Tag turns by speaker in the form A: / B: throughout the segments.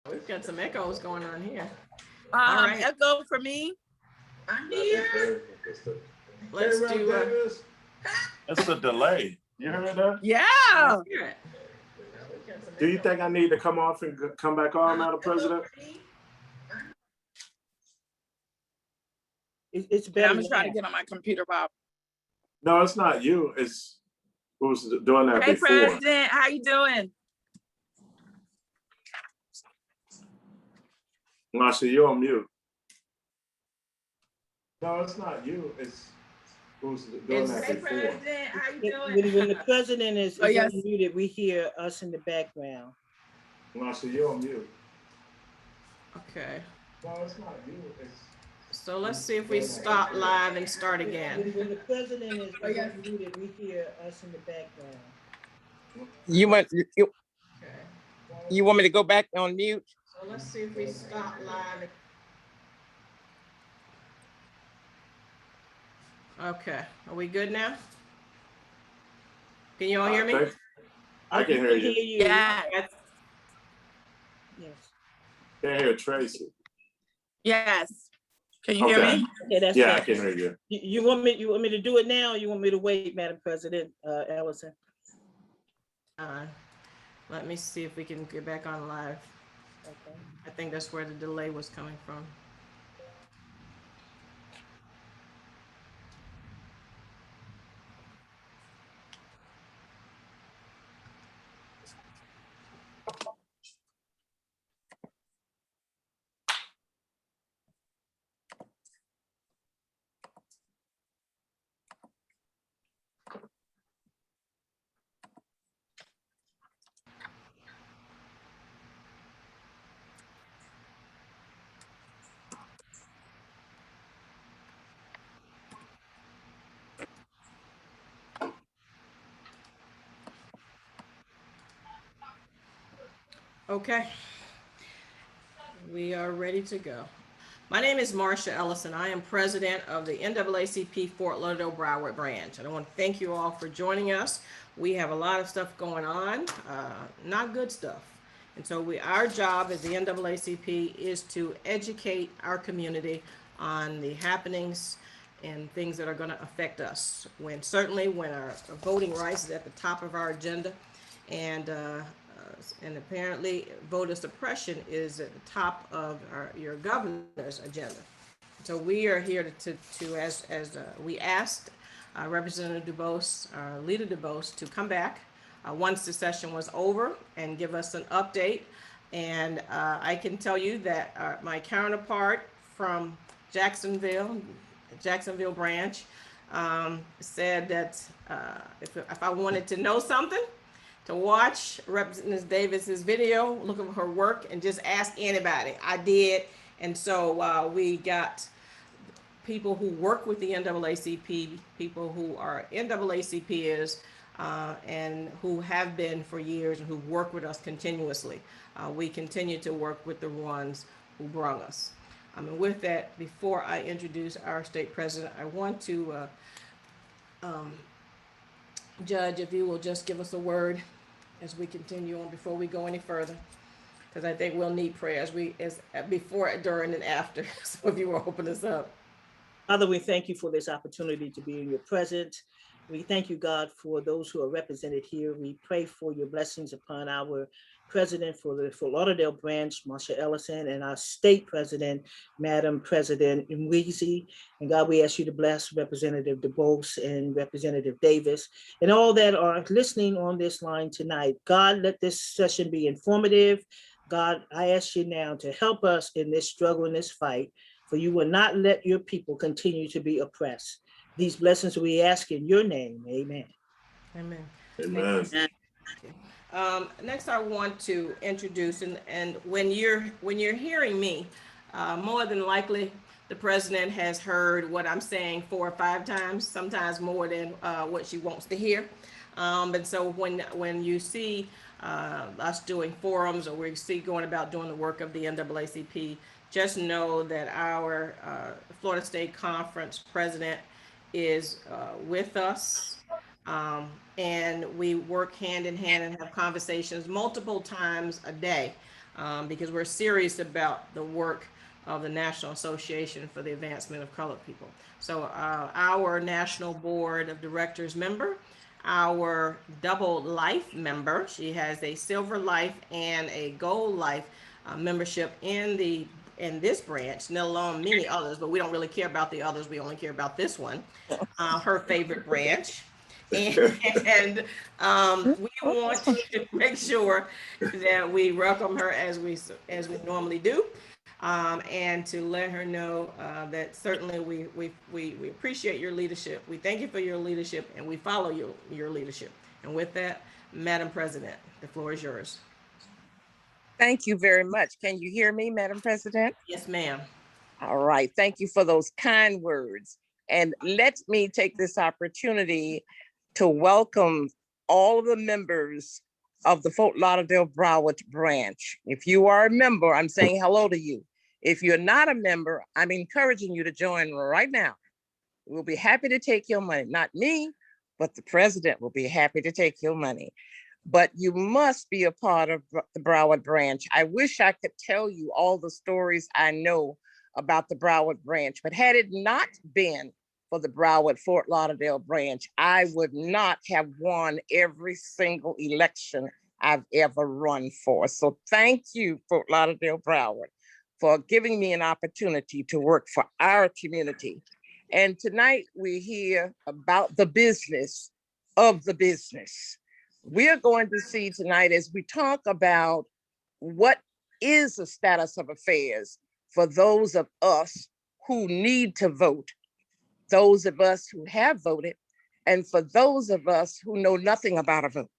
A: We've got some echoes going on here. All right.
B: Echo for me.
C: I'm here.
A: Let's do.
D: It's a delay. You heard that?
B: Yeah.
A: Let's hear it.
D: Do you think I need to come off and come back on, Madam President?
E: It's better.
B: I'm trying to get on my computer, Bob.
D: No, it's not you. It's who's doing that
B: Hey,
D: before.
B: President, how you doing?
D: Marsha, you're on mute. No, it's not you. It's who's doing that
B: Hey,
D: before.
B: President, how you doing?
E: When the president is
B: yes.
E: unmuted, we hear us in the background.
D: Marsha, you're on mute.
A: Okay.
D: No, it's not you. It's
A: So let's see if we stop live and start again.
E: When the president is unmuted, we hear us in the background.
B: You want
A: Okay.
B: you want me to go back on mute?
A: So let's see if we stop live. Okay, are we good now? Can you all hear me?
D: I can hear you.
B: Yeah.
E: Yes.
D: Can't hear Tracy.
B: Yes. Can you hear me?
E: Okay, that's
D: Yeah, I
E: right.
D: can hear you.
E: You want me to do it now, or you want me to wait, Madam President, Ellison?
A: Let me see if we can get back on live.
E: Okay.
A: I think that's where the delay was coming from. Okay, we are ready to go. My name is Marsha Ellison. I am president of the NAACP Fort Lauderdale Broward Branch. And I want to thank you all for joining us. We have a lot of stuff going on, not good stuff. And so our job as the NAACP is to educate our community on the happenings and things that are going to affect us. Certainly when our voting rights is at the top of our agenda, and apparently voter suppression is at the top of your governor's agenda. So we are here we asked Representative DuBose, Leader DuBose, to come back once the session was over and give us an update. And I can tell you that my counterpart from Jacksonville branch said that if I wanted to know something, to watch Representative Davis's video, look at her work, and just ask anybody. I did, and so we got people who work with the NAACP, people who are NAACPers, and who have been for years and who work with us continuously. We continue to work with the ones who brung us. And with that, before I introduce our state president, I want to, Judge, if you will just give us a word as we continue on before we go any further, because I think we'll need prayer as before, during, and after. So if you will open us up.
E: Father, we thank you for this opportunity to be in your presence. We thank you, God, for those who are represented here. We pray for your blessings upon our president for the Fort Lauderdale branch, Marsha Ellison, and our state president, Madam President Mweezy. And God, we ask you to bless Representative DuBose and Representative Davis and all that are listening on this line tonight. God, let this session be informative. God, I ask you now to help us in this struggle, in this fight, for you will not let your people continue to be oppressed. These blessings we ask in your name. Amen.
A: Amen.
D: Amen.
A: Next, I want to introduce, and when you're hearing me, more than likely, the president has heard what I'm saying 4 or 5 times, sometimes more than what she wants to hear. And so when you see us doing forums, or we see going about doing the work of the NAACP, just know that our Florida State Conference president is with us. And we work hand in hand and have conversations multiple times a day because we're serious about the work of the National Association for the Advancement of Colored People. So our National Board of Directors member, our double life member, she has a silver life and a gold life membership in this branch, let alone many others, but we don't really care about the others. We only care about this one, her favorite branch. And we want to make sure that we welcome her as we normally do, and to let her know that certainly we appreciate your leadership. We thank you for your leadership, and we follow your leadership. And with that, Madam President, the floor is yours.
B: Thank you very much. Can you hear me, Madam President?
A: Yes, ma'am.
B: All right. Thank you for those kind words. And let me take this opportunity to welcome all of the members of the Fort Lauderdale Broward Branch. If you are a member, I'm saying hello to you. If you're not a member, I'm encouraging you to join right now. We'll be happy to take your money. Not me, but the president will be happy to take your money. But you must be a part of the Broward Branch. I wish I could tell you all the stories I know about the Broward Branch, but had it not been for the Broward Fort Lauderdale Branch, I would not have won every single election I've ever run for. So thank you, Fort Lauderdale Broward, for giving me an opportunity to work for our community. And tonight we're here about the business of the business. We are going to see tonight as we talk about what is the status of affairs for those of us who need to vote, those of us who have voted, and for those of us who know nothing about a vote.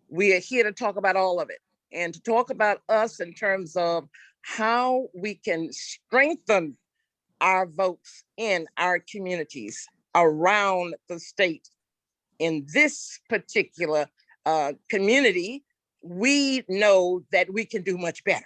B: We are here to talk about all of it and to talk about us in terms of how we can strengthen our votes in our communities around the state. In this particular community, we know that we can do much better.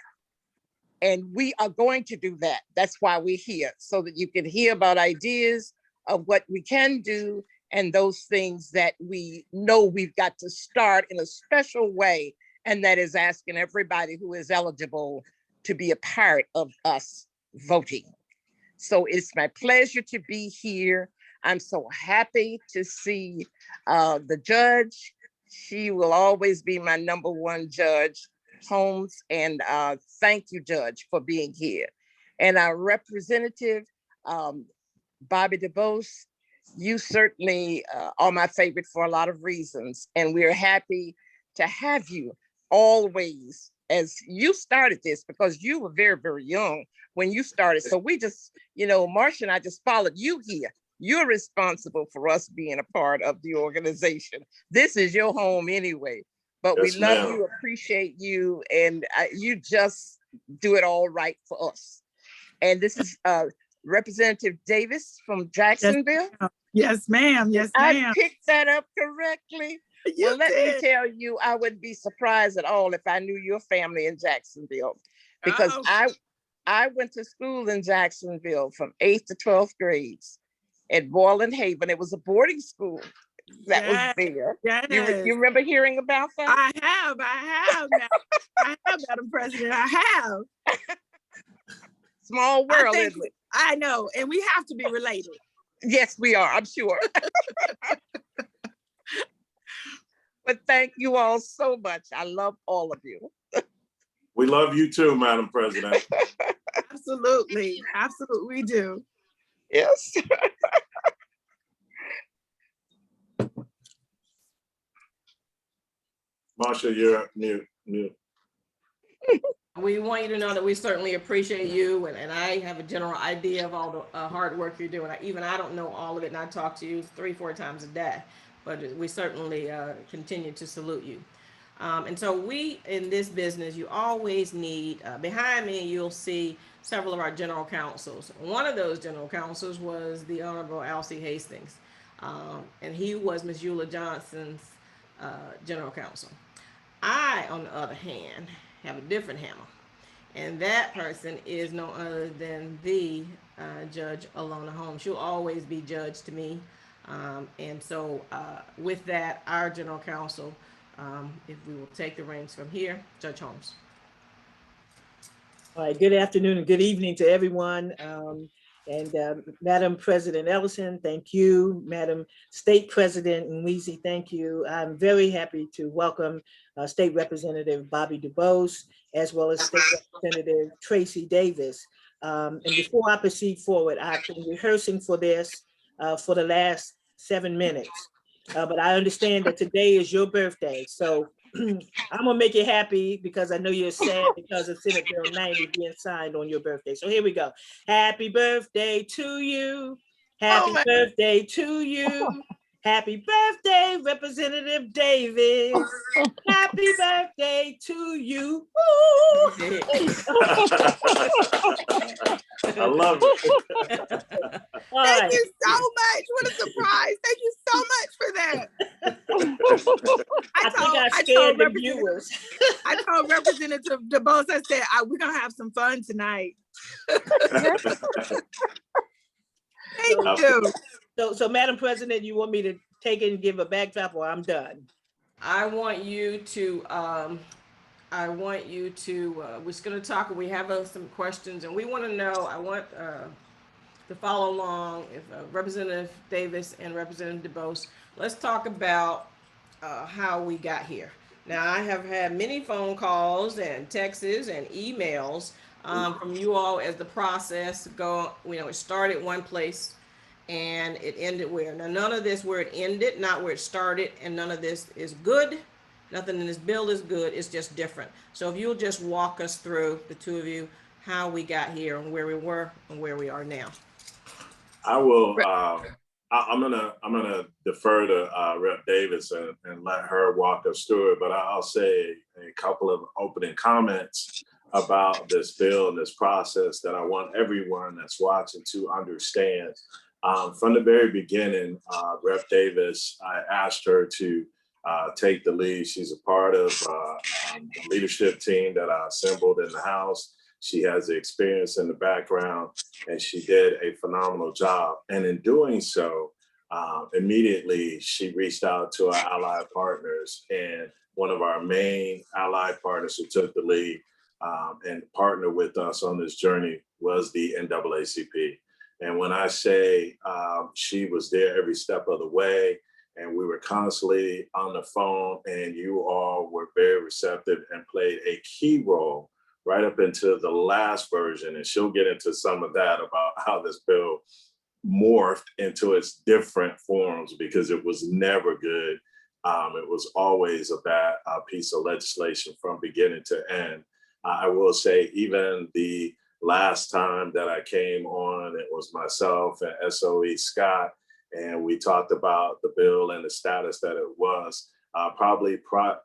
B: And we are going to do that. That's why we're here, so that you can hear about ideas of what we can do and those things that we know we've got to start in a special way. And that is asking everybody who is eligible to be a part of us voting. So it's my pleasure to be here. I'm so happy to see the judge. She will always be my number one judge, Holmes. And thank you, Judge, for being here. And our representative, Bobby DuBose, you certainly are my favorite for a lot of reasons. And we're happy to have you always, as you started this, because you were very, very young when you started. So we just, Marcia and I just followed you here. You're responsible for us being a part of the organization. This is your home anyway, but
D: Yes,
B: we love
D: ma'am.
B: you, appreciate you, and you just do it all right for us. And this is Representative Davis from Jacksonville.
F: Yes, ma'am. Yes,
B: I
F: ma'am.
B: picked that up correctly.
F: You
B: Well, let
F: did.
B: me tell you, I wouldn't be surprised at all if I knew your family in Jacksonville, because
F: Oh.
B: I went to school in Jacksonville from 8th to 12th grades at Boylan Haven. It was a boarding school that was there.
F: Yes.
B: You remember hearing about that?
F: I have, Madam President. I have.
B: Small
F: I
B: world,
F: think
B: isn't it?
F: I know, and we have to be related.
B: Yes, we are, I'm sure. But thank you all so much. I love all of you.
D: We love you too, Madam President.
F: Absolutely. Absolutely, we do.
B: Yes.
D: Marsha, you're mute.
A: We want you to know that we certainly appreciate you, and I have a general idea of all the hard work you're doing. I don't know all of it, and I talk to you 3-4 times a day, but we certainly continue to salute you. And so we, in this business, you always need, behind me, you'll see several of our general counsels. One of those general counsels was the Honorable Alcee Hastings, and he was Ms. Eula Johnson's general counsel. I, on the other hand, have a different hammer, and that person is no other than the Judge Alona Holmes. She'll always be judge to me, and so with that, our general counsel, if we will take the reins from here, Judge Holmes.
E: All right, good afternoon and good evening to everyone. Madam President Ellison, thank you. Madam State President Nweezy, thank you. I'm very happy to welcome State Representative Bobby DuBose, as well as State Representative Tracie Davis. And before I proceed forward, I've been rehearsing for this for the last 7 minutes. But I understand that today is your birthday. So I'm gonna make you happy because I know you're sad because of Senate Bill 90 being signed on your birthday. So here we go. Happy birthday to you. Happy birthday to you. Happy birthday, Representative Davis. Happy birthday to you.
D: I love it.
E: All
F: Thank
E: right.
F: you so much. What a surprise. Thank you so much for that.
E: I think I scared the viewers.
F: I told Representative DuBose, I said, we're going to have some fun tonight. Thank you.
E: So Madam President, you want me to take it and give a backdrop, or I'm done?
A: I want you to, we're just gonna talk, we have some questions, and we wanna know, I want to follow along, if Representative Davis and Representative DuBose, let's talk about how we got here. Now, I have had many phone calls and texts and emails from you all as the process it started one place and it ended where. Now, none of this where it ended, not where it started, and none of this is good. Nothing in this bill is good, it's just different. So if you'll just walk us through, the two of you, how we got here and where we were and where we are now.
D: I will. I'm gonna defer to Rep. Davis and let her walk us through it. But I'll say a couple of opening comments about this bill and this process that I want everyone that's watching to understand. From the very beginning, Rep. Davis, I asked her to take the lead. She's a part of the leadership team that I assembled in the House. She has the experience in the background, and she did a phenomenal job. And in doing so, immediately she reached out to our allied partners, and one of our main allied partners who took the lead and partnered with us on this journey was the NAACP. And when I say she was there every step of the way, and we were constantly on the phone, and you all were very receptive and played a key role right up into the last version. And she'll get into some of that about how this bill morphed into its different forms, because it was never good. It was always a bad piece of legislation from beginning to end. I will say, even the last time that I came on, it was myself and SOE Scott, and we talked about the bill and the status that it was. Probably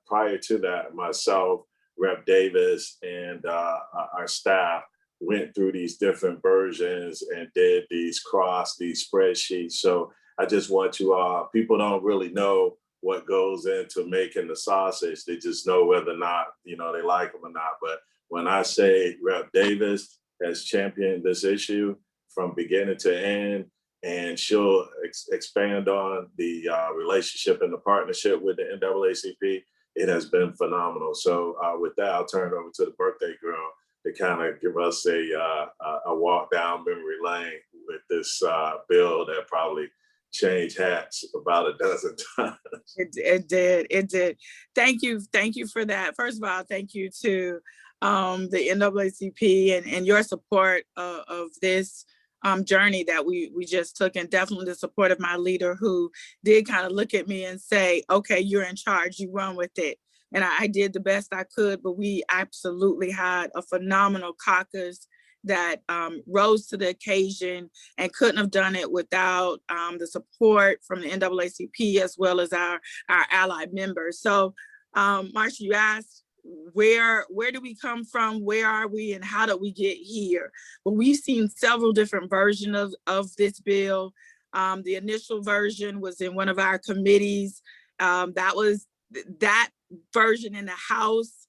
D: prior to that, myself, Rep. Davis, and our staff went through these different versions and did these spreadsheets. So I just want you all, people don't really know what goes into making the sausage. They just know whether or not, they like them or not. But when I say Rep. Davis has championed this issue from beginning to end, and she'll expand on the relationship and the partnership with the NAACP, it has been phenomenal. So with that, I'll turn it over to the birthday girl to kind of give us a walk down memory lane with this bill that probably changed hats about a dozen times.
F: It did. Thank you for that. First of all, thank you to the NAACP and your support of this journey that we just took, and definitely the support of my leader, who did kind of look at me and say, okay, you're in charge, you run with it. And I did the best I could, but we absolutely had a phenomenal caucus that rose to the occasion and couldn't have done it without the support from the NAACP as well as our allied members. So Marsha, you asked, where do we come from? Where are we, and how did we get here? Well, we've seen several different versions of this bill. The initial version was in one of our committees. That version in the House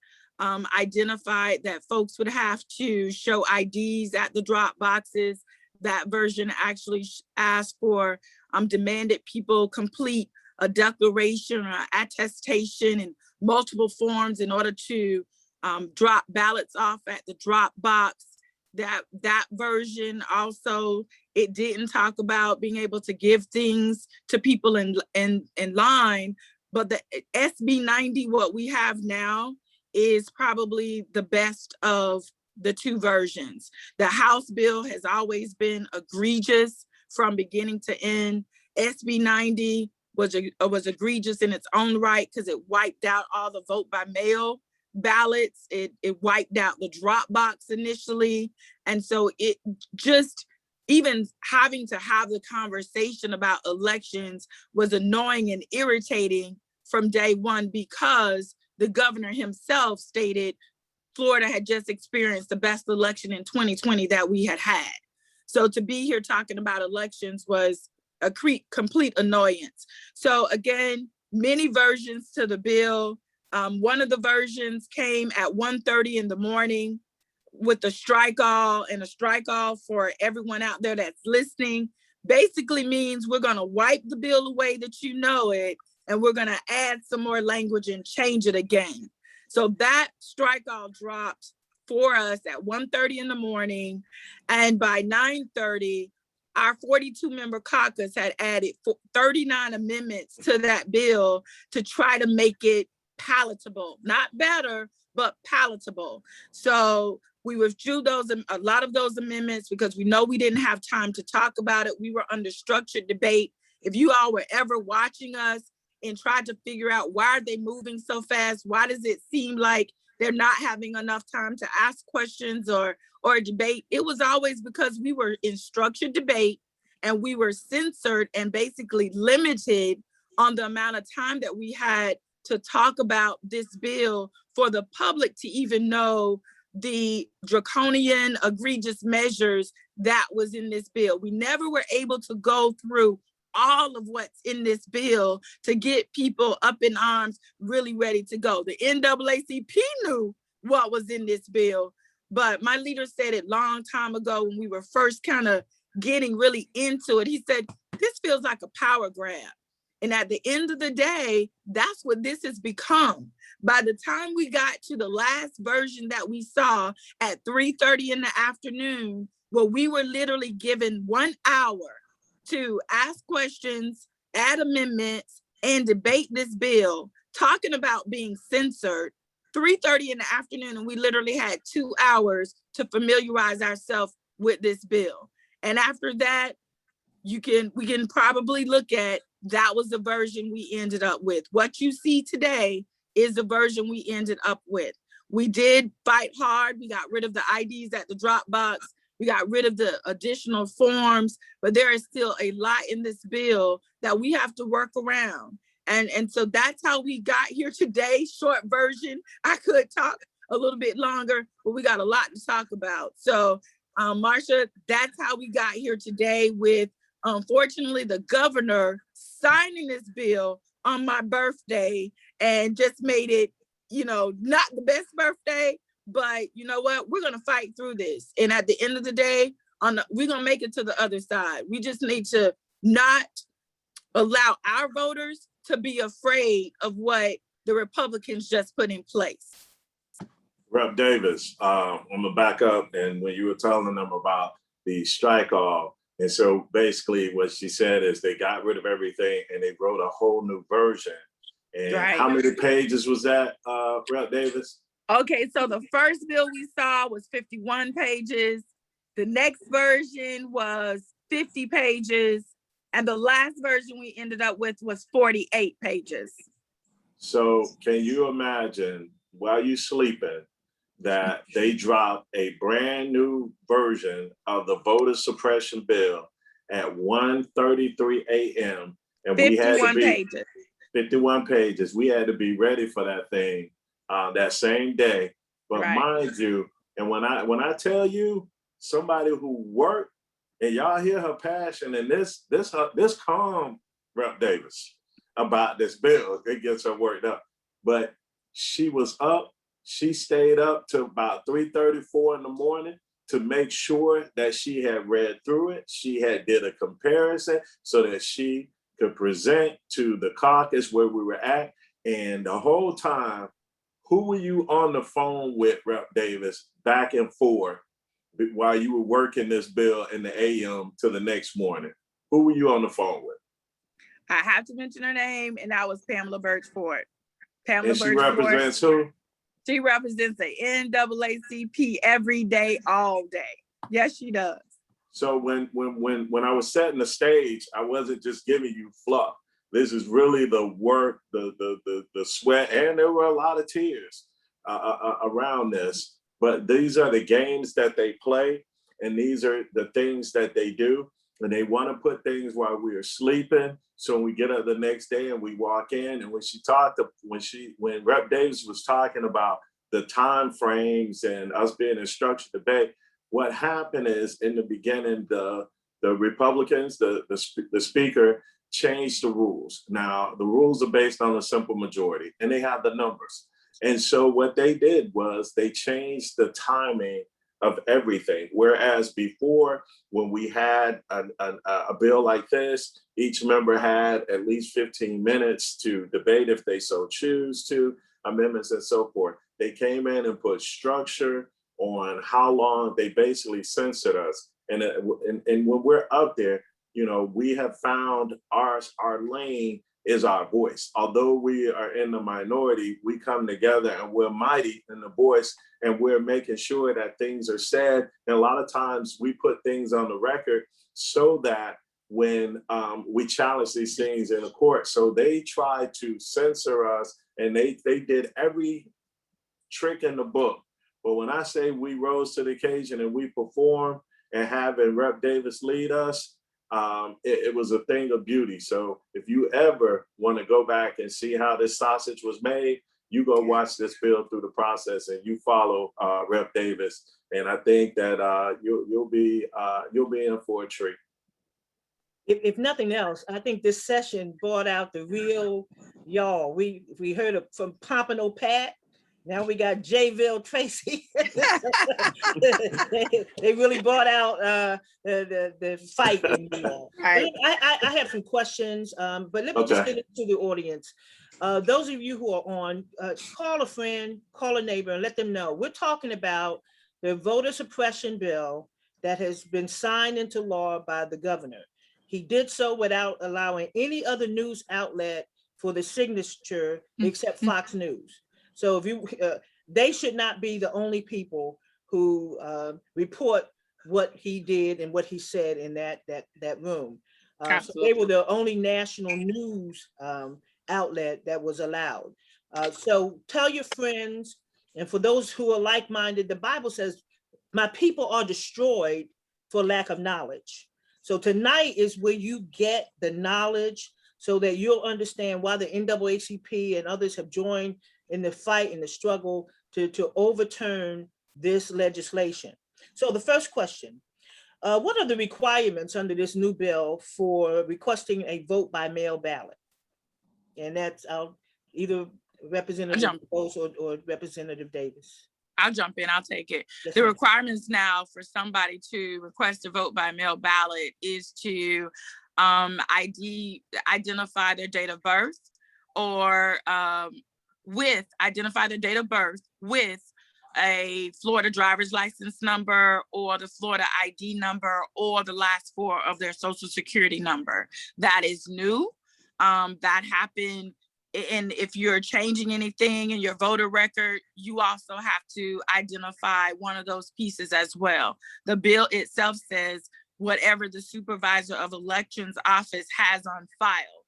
F: identified that folks would have to show IDs at the drop boxes. That version actually asked for demanded people complete a declaration or attestation in multiple forms in order to drop ballots off at the drop box. That version also, it didn't talk about being able to give things to people in line, but the SB 90, what we have now, is probably the best of the two versions. The House bill has always been egregious from beginning to end. SB 90 was egregious in its own right because it wiped out all the vote by mail ballots. It wiped out the drop box initially. And so it just, even having to have the conversation about elections was annoying and irritating from day one, because the governor himself stated Florida had just experienced the best election in 2020 that we had had. So to be here talking about elections was a complete annoyance. So again, many versions to the bill. One of the versions came at 1:30 in the morning with a strike all, and a strike all, for everyone out there that's listening, basically means we're gonna wipe the bill away that you know it, and we're gonna add some more language and change it again. So that strike all dropped for us at 1:30 in the morning. And by 9:30, our 42-member caucus had added 39 amendments to that bill to try to make it palatable, not better, but palatable. So we withdrew a lot of those amendments because we know we didn't have time to talk about it. We were under structured debate. If you all were ever watching us and tried to figure out, why are they moving so fast? Why does it seem like they're not having enough time to ask questions or debate? It was always because we were in structured debate and we were censored and basically limited on the amount of time that we had to talk about this bill for the public to even know the draconian, egregious measures that was in this bill. We never were able to go through all of what's in this bill to get people up in arms, really ready to go. The NAACP knew what was in this bill, but my leader said it long time ago when we were first kind of getting really into it. He said, this feels like a power grab. And at the end of the day, that's what this has become. By the time we got to the last version that we saw at 3:30 in the afternoon, where we were literally given 1 hour to ask questions, add amendments, and debate this bill, talking about being censored, 3:30 in the afternoon, and we literally had 2 hours to familiarize ourselves with this bill. And after that, we can probably look at, that was the version we ended up with. What you see today is the version we ended up with. We did fight hard. We got rid of the IDs at the drop box. We got rid of the additional forms, but there is still a lot in this bill that we have to work around. And so that's how we got here today. Short version. I could talk a little bit longer, but we got a lot to talk about. So Marsha, that's how we got here today, with unfortunately the governor signing this bill on my birthday, and just made it, not the best birthday, but you know what? We're going to fight through this. And at the end of the day, we're going to make it to the other side. We just need to not allow our voters to be afraid of what the Republicans just put in place.
D: Rep. Davis, I'm gonna back up, and when you were telling them about the strike off, and so basically what she said is they got rid of everything and they wrote a whole new version. And
F: Right.
D: How many pages was that, Rep. Davis?
F: Okay, so the first bill we saw was 51 pages. The next version was 50 pages. And the last version we ended up with was 48 pages.
D: So can you imagine, while you sleeping, that they dropped a brand new version of the voter suppression bill at 1:33 a.m. and we had to be
F: pages.
D: 51 pages. We had to be ready for that thing that same day. But
F: Right.
D: Mind you, and when I tell you, somebody who worked, and y'all hear her passion, and this calm Rep. Davis about this bill, it gets her worked up. But she was up. She stayed up till about 3:34 in the morning to make sure that she had read through it. She had did a comparison so that she could present to the caucus where we were at. And the whole time, who were you on the phone with, Rep. Davis, back and forth while you were working this bill in the AM to the next morning? Who were you on the phone with?
F: I have to mention her name, and that was Pamela Birchford. Pamela
D: And she
F: Birchford.
D: represents who?
F: She represents the NAACP every day, all day. Yes, she does.
D: So when I was setting the stage, I wasn't just giving you fluff. This is really the work, the sweat, and there were a lot of tears around this. But these are the games that they play, and these are the things that they do. And they want to put things while we are sleeping. So when we get up the next day and we walk in, and when Rep. Davis was talking about the time frames and us being in structured debate, what happened is in the beginning, the Republicans, the speaker changed the rules. Now the rules are based on a simple majority, and they have the numbers. And so what they did was they changed the timing of everything. Whereas before, when we had a bill like this, each member had at least 15 minutes to debate if they so choose to, amendments and so forth. They came in and put structure on how long. They basically censored us. And when we're up there, you know, we have found our lane is our voice. Although we are in the minority, we come together and we're mighty in the voice, and we're making sure that things are said. And a lot of times we put things on the record so that when we challenge these things in the court. So they tried to censor us, and they did every trick in the book. But when I say we rose to the occasion and we performed, and having Rep. Davis lead us, it was a thing of beauty. So if you ever want to go back and see how this sausage was made, you go watch this bill through the process, and you follow Rep. Davis. And I think that you'll be in for a treat.
E: If nothing else, I think this session brought out the real y'all. We heard from Pompano Pat. Now we got Jayville Tracie. they really brought out the fight in you all.
F: Right.
E: I have some questions, but let me just get into the audience. Those of you who are on, call a friend, call a neighbor, and let them know. We're talking about the voter suppression bill that has been signed into law by the governor. He did so without allowing any other news outlet for the signature except Fox News. So if you, they should not be the only people who report what he did and what he said in that room. So they were the only national news outlet that was allowed. So tell your friends, and for those who are like-minded, the Bible says, "My people are destroyed for lack of knowledge." So tonight is where you get the knowledge so that you'll understand why the NAACP and others have joined in the fight and the struggle to overturn this legislation. So the first question, what are the requirements under this new bill for requesting a vote by mail ballot? And that's either Representative DuBose or Representative Davis.
F: I'll jump in, I'll take it. The requirements now for somebody to request a vote by mail ballot is to identify their date of birth, or identify their date of birth with a Florida driver's license number, or the Florida ID number, or the last four of their social security number. That is new. That happened. And if you're changing anything in your voter record, you also have to identify one of those pieces as well. The bill itself says whatever the supervisor of elections office has on file.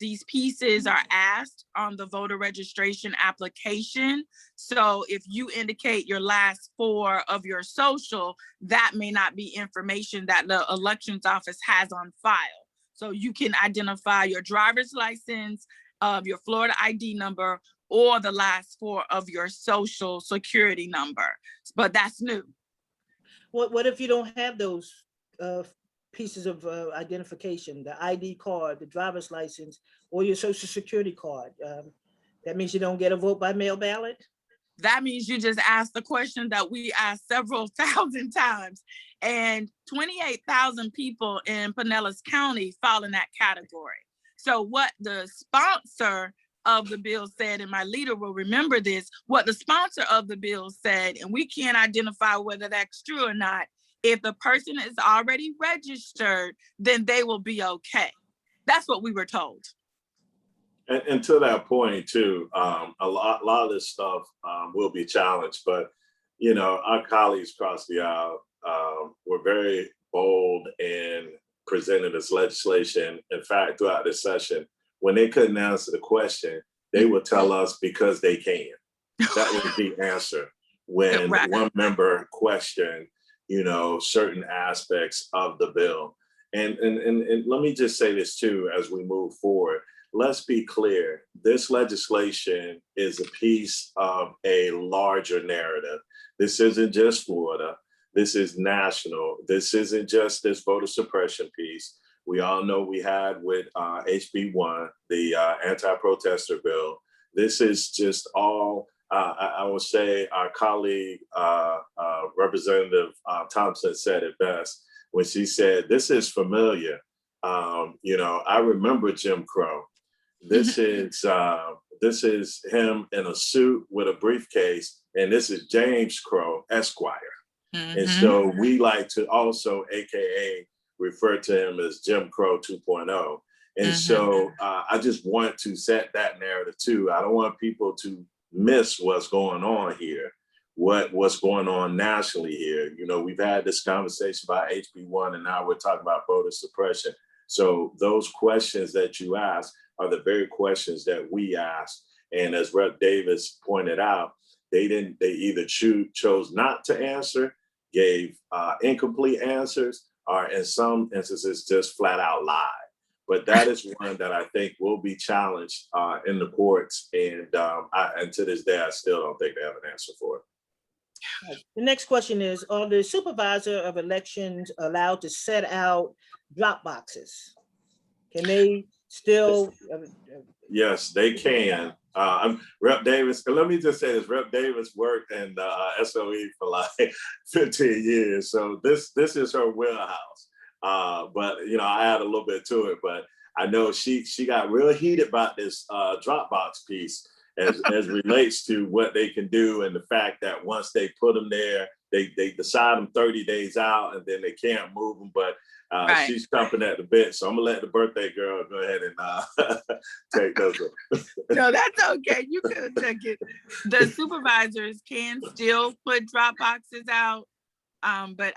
F: These pieces are asked on the voter registration application. So if you indicate your last four of your social, that may not be information that the elections office has on file. So you can identify your driver's license, of your Florida ID number, or the last four of your social security number. But that's new.
E: What if you don't have those pieces of identification, the ID card, the driver's license, or your social security card? That means you don't get a vote by mail ballot?
F: That means you just asked the question that we asked several thousand times, and 28,000 people in Pinellas County fall in that category. So what the sponsor of the bill said, and my leader will remember this, what the sponsor of the bill said, and we can't identify whether that's true or not. If the person is already registered, then they will be okay. That's what we were told.
D: And to that point too, a lot of this stuff will be challenged, but you know, our colleagues across the aisle were very bold in presenting this legislation. In fact, throughout this session, when they couldn't answer the question, they would tell us because they can. That was the answer. When
F: Right.
D: one member questioned, you know, certain aspects of the bill. And let me just say this too, as we move forward, let's be clear. This legislation is a piece of a larger narrative. This isn't just Florida. This is national. This isn't just this voter suppression piece. We all know we had with HB1, the anti-protester bill. This is just all, I would say our colleague, Representative Thompson said it best when she said, this is familiar. You know, I remember Jim Crow. This is him in a suit with a briefcase, and this is James Crow, Esquire. And so we like to also, AKA, refer to him as Jim Crow 2.0. And so I just want to set that narrative too. I don't want people to miss what's going on here, what's going on nationally here. You know, we've had this conversation about HB1, and now we're talking about voter suppression. So those questions that you ask are the very questions that we ask. And as Rep. Davis pointed out, they either chose not to answer, gave incomplete answers, or in some instances just flat out lied. But that is one that I think will be challenged in the courts. And to this day, I still don't think they have an answer for it.
E: The next question is, are the supervisor of elections allowed to set out drop boxes? Can they still?
D: Yes, they can. Rep. Davis, and let me just say this, Rep. Davis worked in SOE for like 15 years. So this is her wheelhouse. But, you know, I add a little bit to it, but I know she got real heated about this Dropbox piece as relates to what they can do, and the fact that once they put them there, they decide them 30 days out and then they can't move them. But right. She's chomping at the bit. So I'm gonna let the birthday girl go ahead and take those.
F: No, that's okay. You can take it. The supervisors can still put drop boxes out, but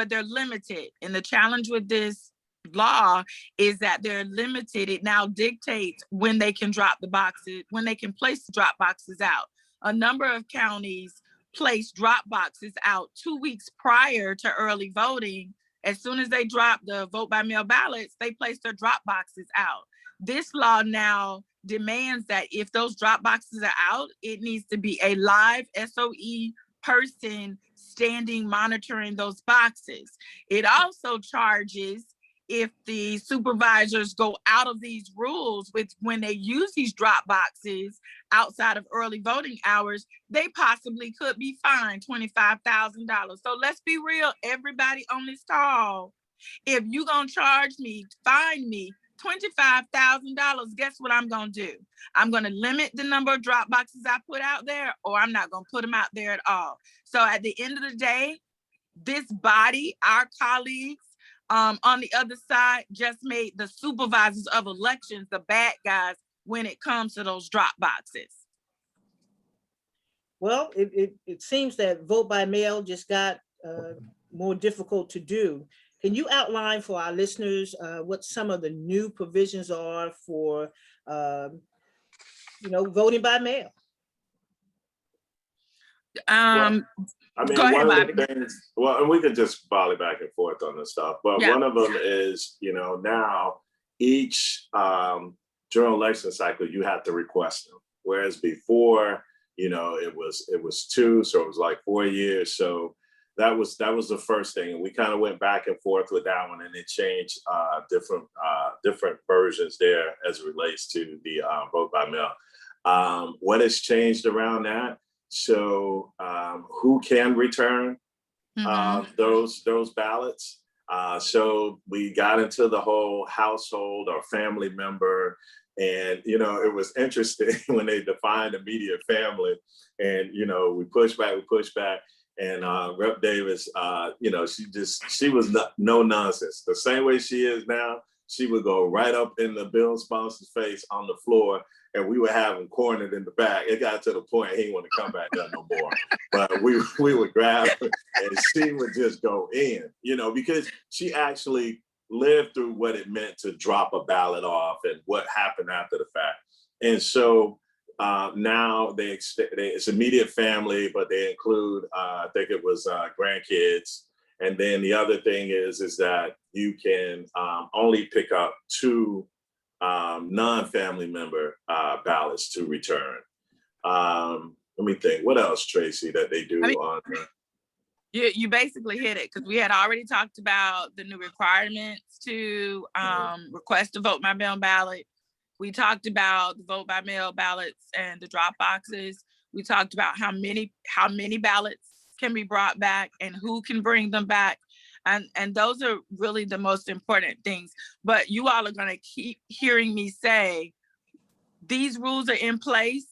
F: they're limited. And the challenge with this law is that they're limited. It now dictates when they can drop the boxes, when they can place the drop boxes out. A number of counties place drop boxes out 2 weeks prior to early voting. As soon as they drop the vote by mail ballots, they place their drop boxes out. This law now demands that if those drop boxes are out, it needs to be a live SOE person standing monitoring those boxes. It also charges if the supervisors go out of these rules with when they use these drop boxes outside of early voting hours, they possibly could be fined $25,000. So let's be real, everybody on this call. If you're gonna fine me $25,000, guess what I'm gonna do? I'm gonna limit the number of drop boxes I put out there, or I'm not gonna put them out there at all. So at the end of the day, this body, our colleagues, on the other side, just made the supervisors of elections the bad guys when it comes to those drop boxes.
E: Well, it seems that vote by mail just got more difficult to do. Can you outline for our listeners what some of the new provisions are for, voting by mail?
D: I mean,
F: go ahead,
D: one of
F: Bobby.
D: the things, well, and we could just volley back and forth on this stuff, but one of them is, now each general election cycle, you have to request them. Whereas before, it was 2, so it was like 4 years. So that was the first thing. And we kind of went back and forth with that one, and it changed different versions there as it relates to the vote by mail. What has changed around that? So who can return those ballots? So we got into the whole household or family member, And, you know, it was interesting when they defined immediate family, and, you know, we pushed back. And Rep. Davis, you know, she was no nonsense. The same way she is now, she would go right up in the bill sponsor's face on the floor, and we would have him cornered in the back. It got to the point he didn't want to come back there no more. But we would grab her, and she would just go in, you know, because she actually lived through what it meant to drop a ballot off and what happened after the fact. And so now it's immediate family, but they include, I think it was grandkids. And then the other thing is that you can only pick up 2 non-family member ballots to return. Let me think, what else, Tracie, that they do on there?
F: You basically hit it, because we had already talked about the new requirements to request a vote by mail ballot. We talked about the vote by mail ballots and the drop boxes. We talked about how many ballots can be brought back and who can bring them back. And those are really the most important things. But you all are gonna keep hearing me say, these rules are in place,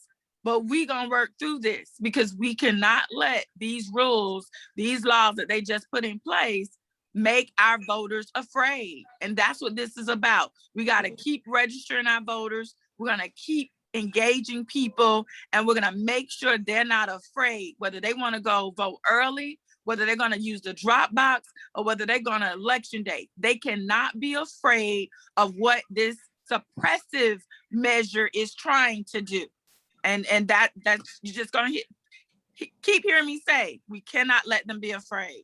F: but we gonna work through this, because we cannot let these rules, these laws that they just put in place, make our voters afraid. And that's what this is about. We gotta keep registering our voters. We're gonna keep engaging people, and we're gonna make sure they're not afraid, whether they wanna go vote early, whether they're gonna use the drop box, or whether they're gonna election day. They cannot be afraid of what this suppressive measure is trying to do. And that's, you're just gonna keep hearing me say, we cannot let them be afraid.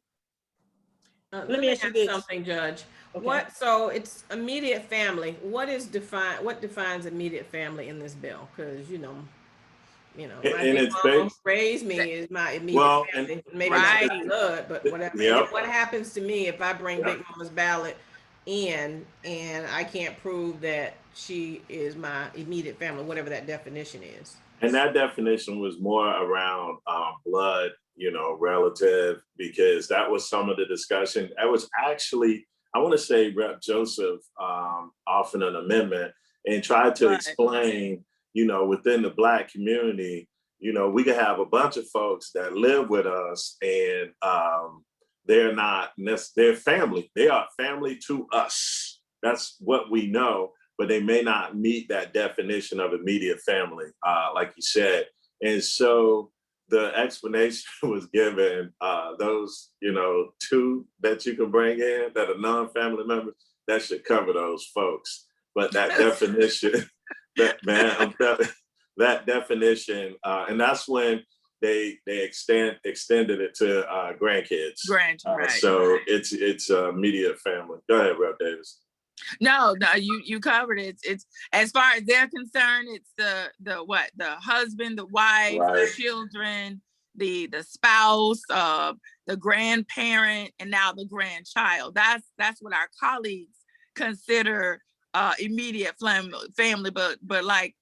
A: Let me ask you this. Something, Judge.
E: Okay.
A: So it's immediate family. What defines immediate family in this bill? Because my big mama raised me is my immediate family. Maybe
F: right.
A: not blood, but whatever.
D: Yep.
A: What happens to me if I bring Big Mama's ballot in and I can't prove that she is my immediate family, whatever that definition is?
D: And that definition was more around blood, relative, because that was some of the discussion. That was actually, I want to say, Rep. Joseph offered an amendment and tried to explain, within the Black community, we could have a bunch of folks that live with us, and they're family. They are family to us. That's what we know, but they may not meet that definition of immediate family, like you said. And so the explanation was given, those, 2 that you can bring in that are non-family members, that should cover those folks. But that definition, that definition, and that's when they extended it to grandkids.
F: Right.
D: So it's immediate family. Go ahead, Rep. Davis.
F: No, you covered it. It's as far as they're concerned, it's the husband, the wife, the children, the spouse, the grandparent, and now the grandchild. That's what our colleagues consider immediate family. But like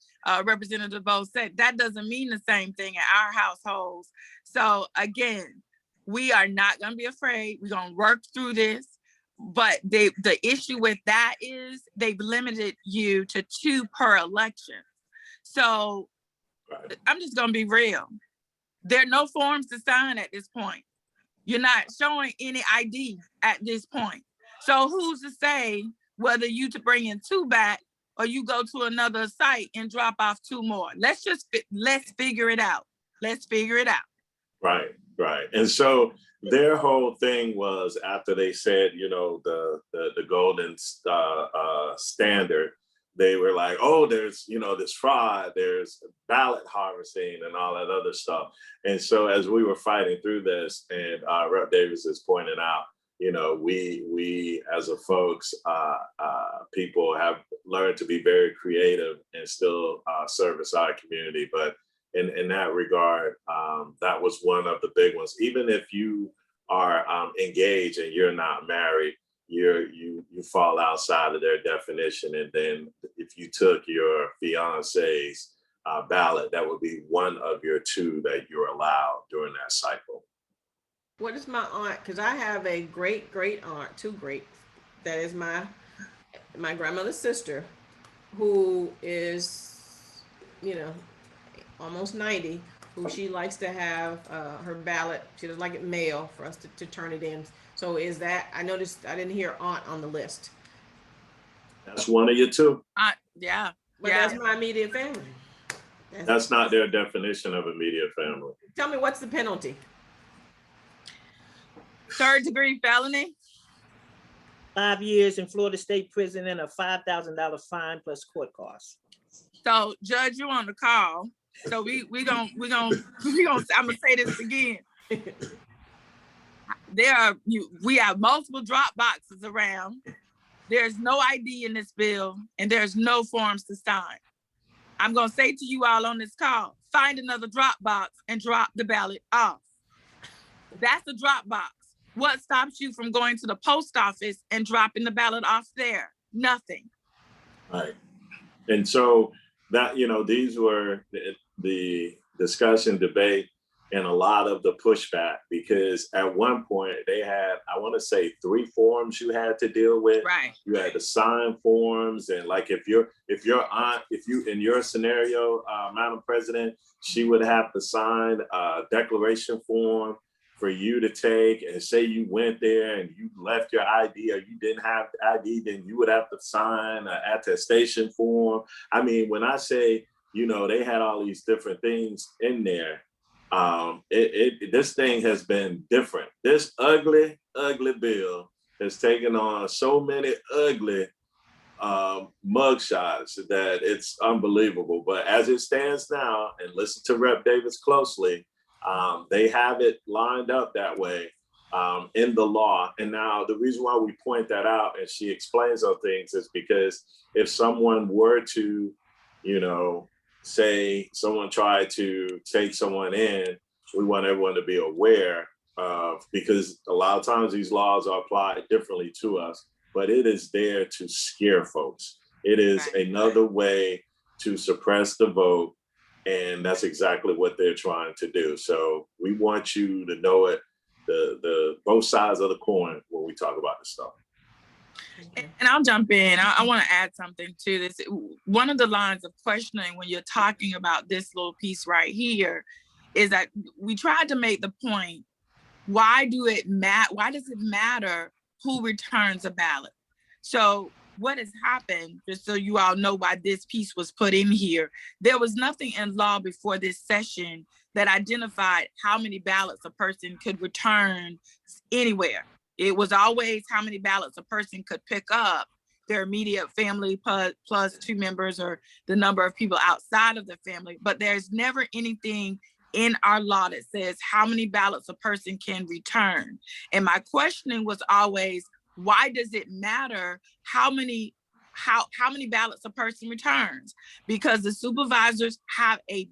F: Representative DuBose said, that doesn't mean the same thing in our households. So again, we are not going to be afraid. We're going to work through this. But the issue with that is they've limited you to 2 per election. So I'm just going to be real. There are no forms to sign at this point. You're not showing any ID at this point. So who's to say whether you to bring in 2 back or you go to another site and drop off 2 more? Let's figure it out. Let's figure it out.
D: Right. And so their whole thing was, after they said, the golden standard, they were like, oh, there's, this fraud, there's ballot harvesting and all that other stuff. And so as we were fighting through this, and Rep. Davis is pointing out, we as a folks, people have learned to be very creative and still service our community. But in that regard, that was one of the big ones. Even if you are engaged and you're not married, you fall outside of their definition. And then if you took your fiance's ballot, that would be one of your 2 that you're allowed during that cycle.
A: What is my aunt? Because I have a great aunt, 2 greats. That is my grandmother's sister. who is, you know, almost 90, who she likes to have her ballot. She doesn't like it mail for us to turn it in. So is that, I noticed, I didn't hear aunt on the list,
D: That's one of you two.
F: Yeah,
A: but
F: yeah.
A: that's my immediate family.
D: That's not their definition of immediate family.
A: Tell me, what's the penalty?
F: 3rd-degree felony.
E: 5 years in Florida State Prison and a $5,000 fine plus court costs.
F: So, Judge, you on the call. So we gonna I'm gonna say this again. We have multiple drop boxes around. There's no ID in this bill, and there's no forms to sign. I'm gonna say to you all on this call, find another drop box and drop the ballot off. That's the drop box. What stops you from going to the post office and dropping the ballot off there? Nothing.
D: Right. And so that, these were the discussion, debate, and a lot of the pushback, because at one point they had, I want to say 3 forms you had to deal with.
F: Right.
D: You had to sign forms, and like if you in your scenario, Madam President, she would have to sign a declaration form for you to take, and say you went there and you left your ID or you didn't have ID, then you would have to sign an attestation form. I mean, when I say, they had all these different things in there, this thing has been different. This ugly bill has taken on so many ugly mugshots that it's unbelievable. But as it stands now, and listen to Rep. Davis closely, they have it lined up that way in the law. And now the reason why we point that out, and she explains those things, is because if someone were to, say someone tried to take someone in, we want everyone to be aware of, because a lot of times these laws are applied differently to us, but it is there to scare folks. It is another way to suppress the vote. And that's exactly what they're trying to do. So we want you to know it, the both sides of the coin when we talk about this stuff.
F: And I'll jump in. I want to add something to this. One of the lines of questioning when you're talking about this little piece right here is that we tried to make the point, why does it matter who returns a ballot? So what has happened, just so you all know why this piece was put in here, there was nothing in law before this session that identified how many ballots a person could return anywhere. It was always how many ballots a person could pick up, their immediate family plus 2 members, or the number of people outside of the family. But there's never anything in our law that says how many ballots a person can return. And my questioning was always, why does it matter how many ballots a person returns? Because the supervisors have a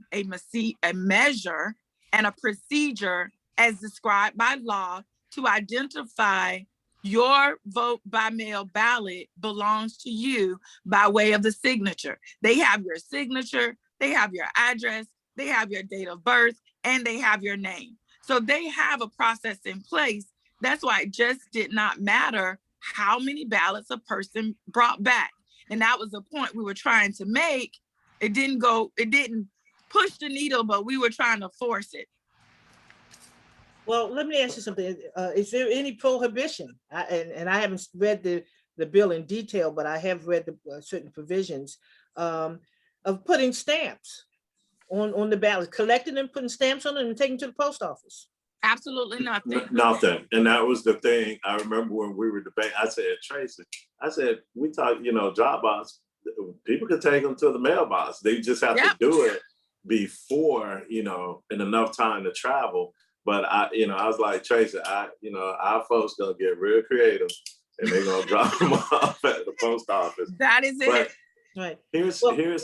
F: measure and a procedure as described by law to identify your vote by mail ballot belongs to you by way of the signature. They have your signature, they have your address, they have your date of birth, and they have your name. So they have a process in place. That's why it just did not matter how many ballots a person brought back. And that was the point we were trying to make. It didn't push the needle, but we were trying to force it.
E: Well, let me ask you something. Is there any prohibition? And I haven't read the bill in detail, but I have read the certain provisions of putting stamps on the ballot, collecting them, putting stamps on them, and taking to the post office.
F: Absolutely nothing.
D: Nothing. And that was the thing. I remember when we were debating, I said, Tracie, we talk, drop box, people can take them to the mailbox. They just have to do it before, in enough time to travel. But I was like, Tracie, our folks gonna get real creative and they're gonna drop them off at the post office.
F: That is
D: but
F: it.
E: Right.
D: Here's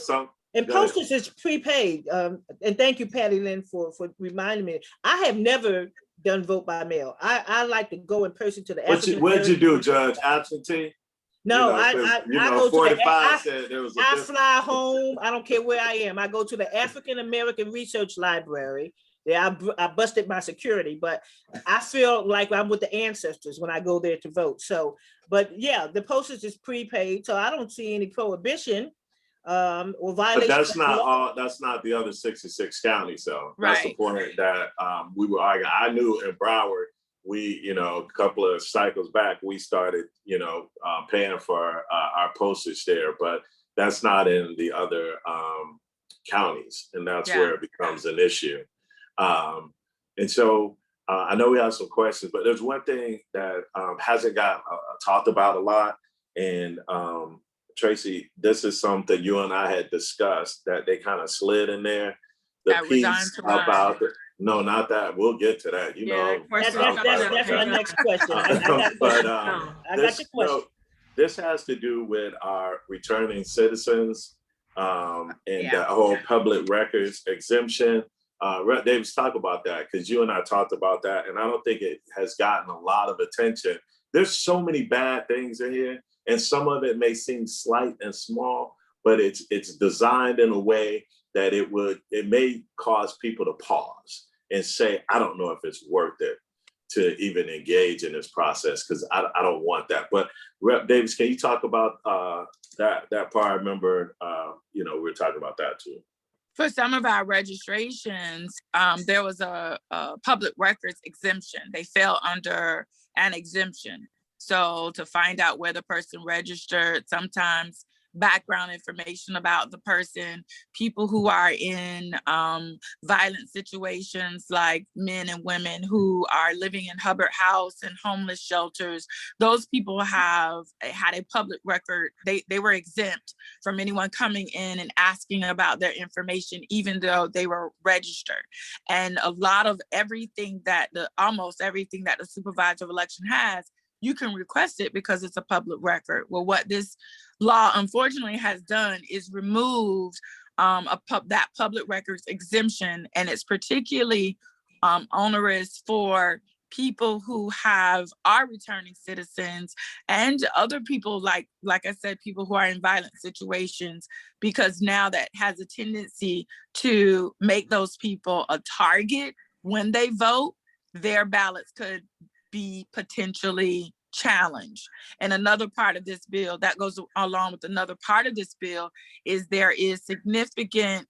D: some.
E: And postage is prepaid. And thank you, Patty Lynn, for reminding me. I have never done vote by mail. I like to go in person to the African.
D: What'd you do, Judge? Absentee?
E: No, I go
D: 45
E: to
D: said there was
E: I fly home. I don't care where I am. I go to the African American Research Library. Yeah, I busted my security, but I feel like I'm with the ancestors when I go there to vote. So, but yeah, the postage is prepaid, so I don't see any prohibition or
D: But
E: violation.
D: that's
E: of
D: not
E: law.
D: all, that's not the other 66 counties, so that's the
F: Right.
D: point that we were arguing. I knew in Broward, we, a couple of cycles back, we started, paying for our postage there, but that's not in the other counties, and that's
F: Yeah.
D: where it becomes an issue. And so I know we have some questions, but there's one thing that hasn't got talked about a lot, and Tracie, this is something you and I had discussed that they kind of slid in there. The
F: That we're dying
D: piece
F: to learn.
D: about no, not that. We'll get to that.
A: that question
E: That's my next question. I got
D: but
E: I got
D: this,
E: your question.
D: this has to do with our returning citizens and
F: Yeah.
D: the whole public records exemption. Rep. Davis, talk about that, because you and I talked about that, and I don't think it has gotten a lot of attention. There's so many bad things in here, and some of it may seem slight and small, but it's designed in a way that it may cause people to pause and say, I don't know if it's worth it to even engage in this process, because I don't want that. But Rep. Davis, can you talk about that part? I remember, we were talking about that too.
F: For some of our registrations, there was a public records exemption. They fell under an exemption. So to find out where the person registered, sometimes background information about the person, people who are in violent situations, like men and women who are living in Hubbard House and homeless shelters, those people have had a public record. They were exempt from anyone coming in and asking about their information, even though they were registered. And a lot of almost everything that the supervisor of election has, you can request it because it's a public record. Well, what this law unfortunately has done is removed that public records exemption, and it's particularly onerous for people who are returning citizens and other people, like I said, people who are in violent situations, because now that has a tendency to make those people a target when they vote. Their ballots could be potentially challenged. And another part of this bill that goes along with another part of this bill is there is significant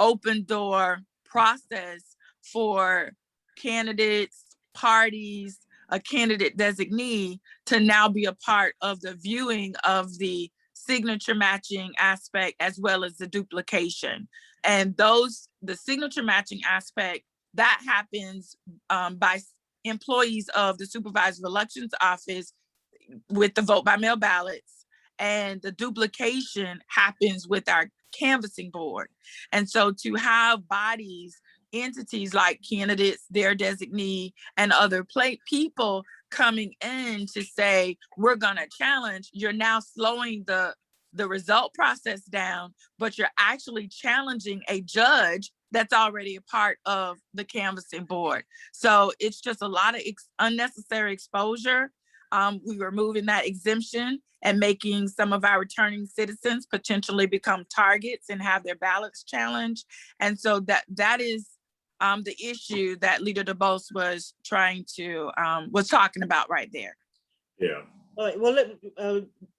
F: open door process for candidates, parties, a candidate designee to now be a part of the viewing of the signature matching aspect as well as the duplication. And the signature matching aspect, that happens by employees of the supervisor of elections office with the vote by mail ballots, and the duplication happens with our canvassing board. And so to have bodies, entities like candidates, their designee, and other people coming in to say, we're gonna challenge, you're now slowing the result process down, but you're actually challenging a judge that's already a part of the canvassing board. So it's just a lot of unnecessary exposure. We were moving that exemption and making some of our returning citizens potentially become targets and have their ballots challenged. And so that is the issue that Leader DuBose was talking about right there.
D: Yeah.
E: All right, well,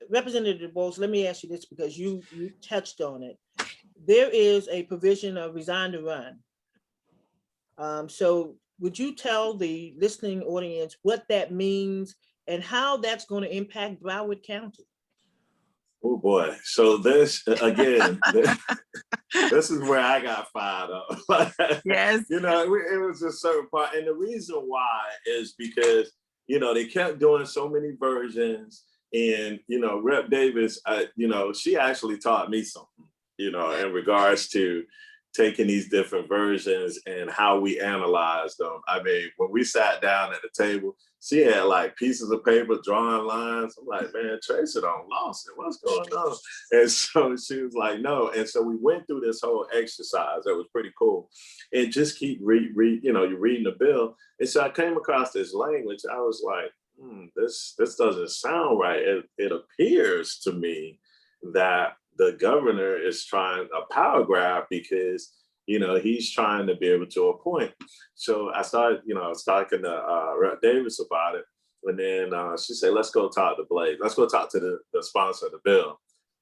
E: Representative DuBose, let me ask you this, because you touched on it. There is a provision of resign to run. So would you tell the listening audience what that means and how that's going to impact Broward County?
D: Oh boy. So this, again, this is where I got fired up.
F: Yes.
D: It was a certain part. And the reason why is because, they kept doing so many versions. And, Rep. Davis, she actually taught me something, in regards to taking these different versions and how we analyze them. I mean, when we sat down at the table, she had like pieces of paper, drawing lines. I'm like, man, Tracie done lost it. What's going on? And so she was like, no. And so we went through this whole exercise. That was pretty cool. And just keep you're reading the bill. And so I came across this language. I was like, this doesn't sound right. It appears to me that the governor is trying a power grab because, he's trying to be able to appoint. So I started, talking to Rep. Davis about it. And then she said, let's go talk to Blake. Let's go talk to the sponsor of the bill.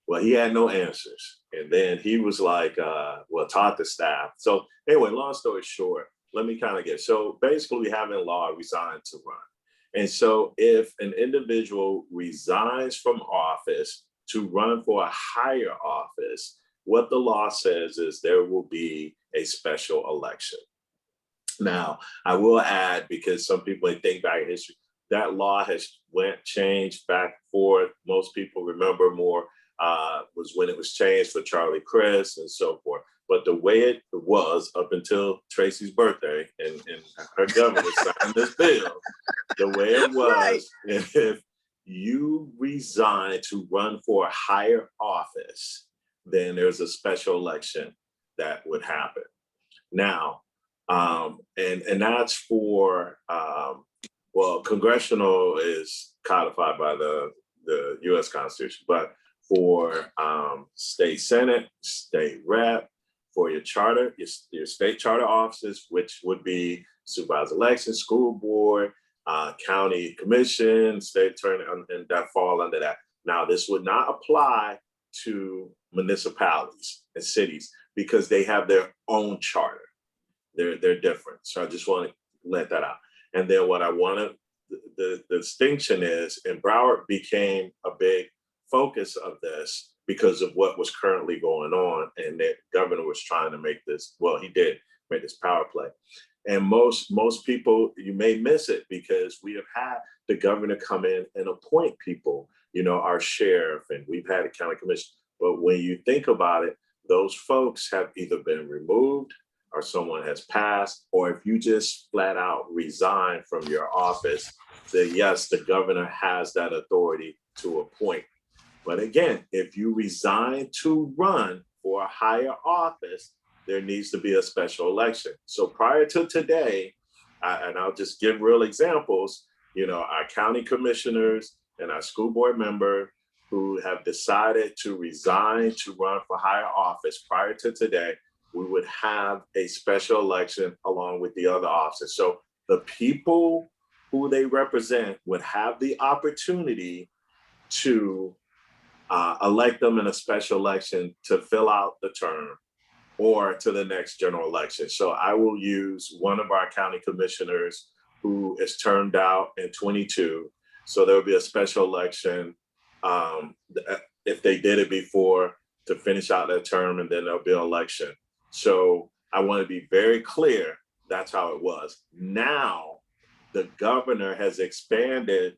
D: Well, he had no answers. And then he was like, well, taught the staff. So anyway, long story short, let me kind of get, so basically we have in law resign to run. And so if an individual resigns from office to run for a higher office, what the law says is there will be a special election. Now, I will add, because some people may think back in history, that law has changed back and forth. Most people remember more was when it was changed for Charlie Crist and so forth. But the way it was up until Tracie's birthday and her governor signed this bill, the way it was, if you resign to run for a higher office, then there's a special election that would happen. Now, and that's for, well, congressional is codified by the US Constitution, but for state senate, state rep, for your charter, your state charter offices, which would be supervisor election, school board, county commission, state attorney, and that fall under that. Now, this would not apply to municipalities and cities because they have their own charter. They're different. So I just want to let that out. And then what I wanted, the distinction is, and Broward became a big focus of this because of what was currently going on, and the governor was trying to make this, well, he did make this power play. And most people, you may miss it because we have had the governor come in and appoint people, you know, our sheriff, and we've had a county commission. But when you think about it, those folks have either been removed or someone has passed, or if you just flat out resign from your office, then yes, the governor has that authority to appoint. But again, if you resign to run for a higher office, there needs to be a special election. So prior to today, and I'll just give real examples, you know, our county commissioners and our school board member who have decided to resign to run for higher office prior to today, we would have a special election along with the other officers. So the people who they represent would have the opportunity to elect them in a special election to fill out the term or to the next general election. So I will use one of our county commissioners who is termed out in 22. So there will be a special election if they did it before to finish out their term, and then there'll be an election. So I want to be very clear, that's how it was. Now, the governor has expanded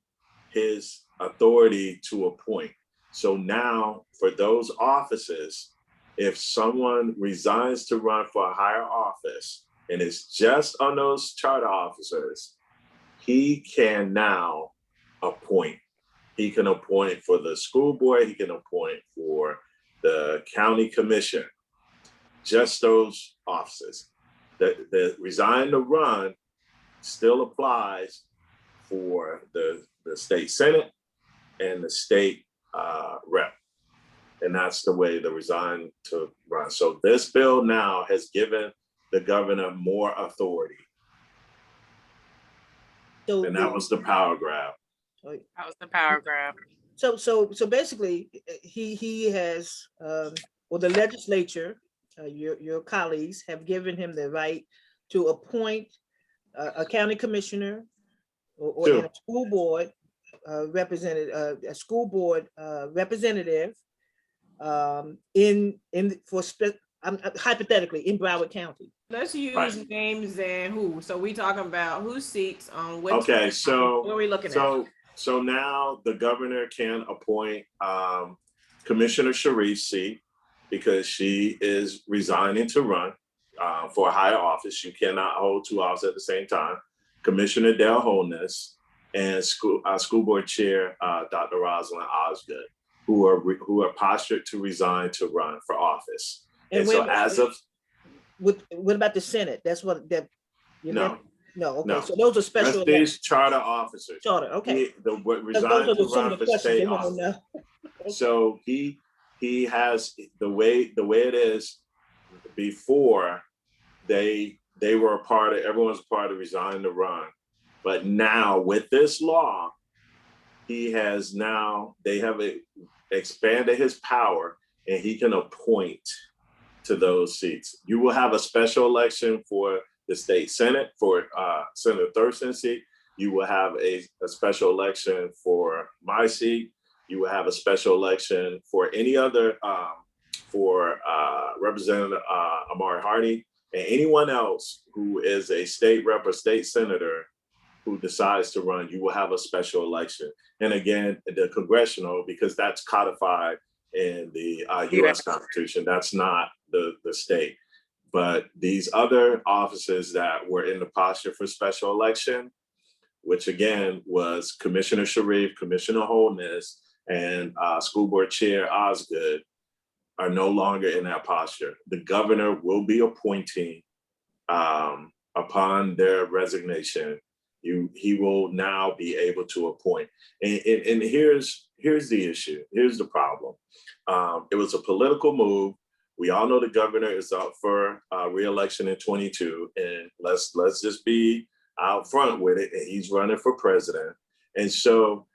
D: his authority to appoint. So now for those offices, if someone resigns to run for a higher office and it's just on those charter officers, he can now appoint. He can appoint for the school board, he can appoint for the county commission, just those offices. The resign to run still applies for the state senate and the state rep. And that's the way the resign to run. So this bill now has given the governor more authority.
E: So
D: And that was the power grab.
F: That was the power grab.
E: So basically, he has, or the legislature, your colleagues have given him the right to appoint a county commissioner or in a school board representative, a school board representative hypothetically in Broward County.
A: Let's use
D: Right.
A: names and who. So we talking about who seats on what.
D: Okay, so
A: what are we looking at?
D: So now the governor can appoint Commissioner Tracie because she is resigning to run for a higher office. You cannot hold two offices at the same time. Commissioner Dale Holness and school board chair Dr. Rosalind Osgood, who are postured to resign to run for office. And so as of
E: what about the Senate? That's what that.
D: No.
E: No, okay.
D: No.
E: So those are special.
D: That's these charter officers.
E: Charter, okay.
D: Resign to run for state office. So he has the way it is. Before they were a part of, everyone's a part of resign to run, but now with this law, they have expanded his power, and he can appoint to those seats. You will have a special election for the state Senate for Senator Thurston's seat. You will have a special election for my seat. You will have a special election for any other, for Representative Amari Hardy, and anyone else who is a state rep or state senator who decides to run. You will have a special election. And again, the congressional, because that's codified in the US Constitution, that's not the state. But these other offices that were in the posture for special election, which again was Commissioner Sharif, Commissioner Holness, and School Board Chair Osgood, are no longer in that posture. The governor will be appointing upon their resignation. He will now be able to appoint. And here's the issue. Here's the problem. It was a political move. We all know the governor is up for re-election in 22, and let's just be out front with it. And he's running for president. And so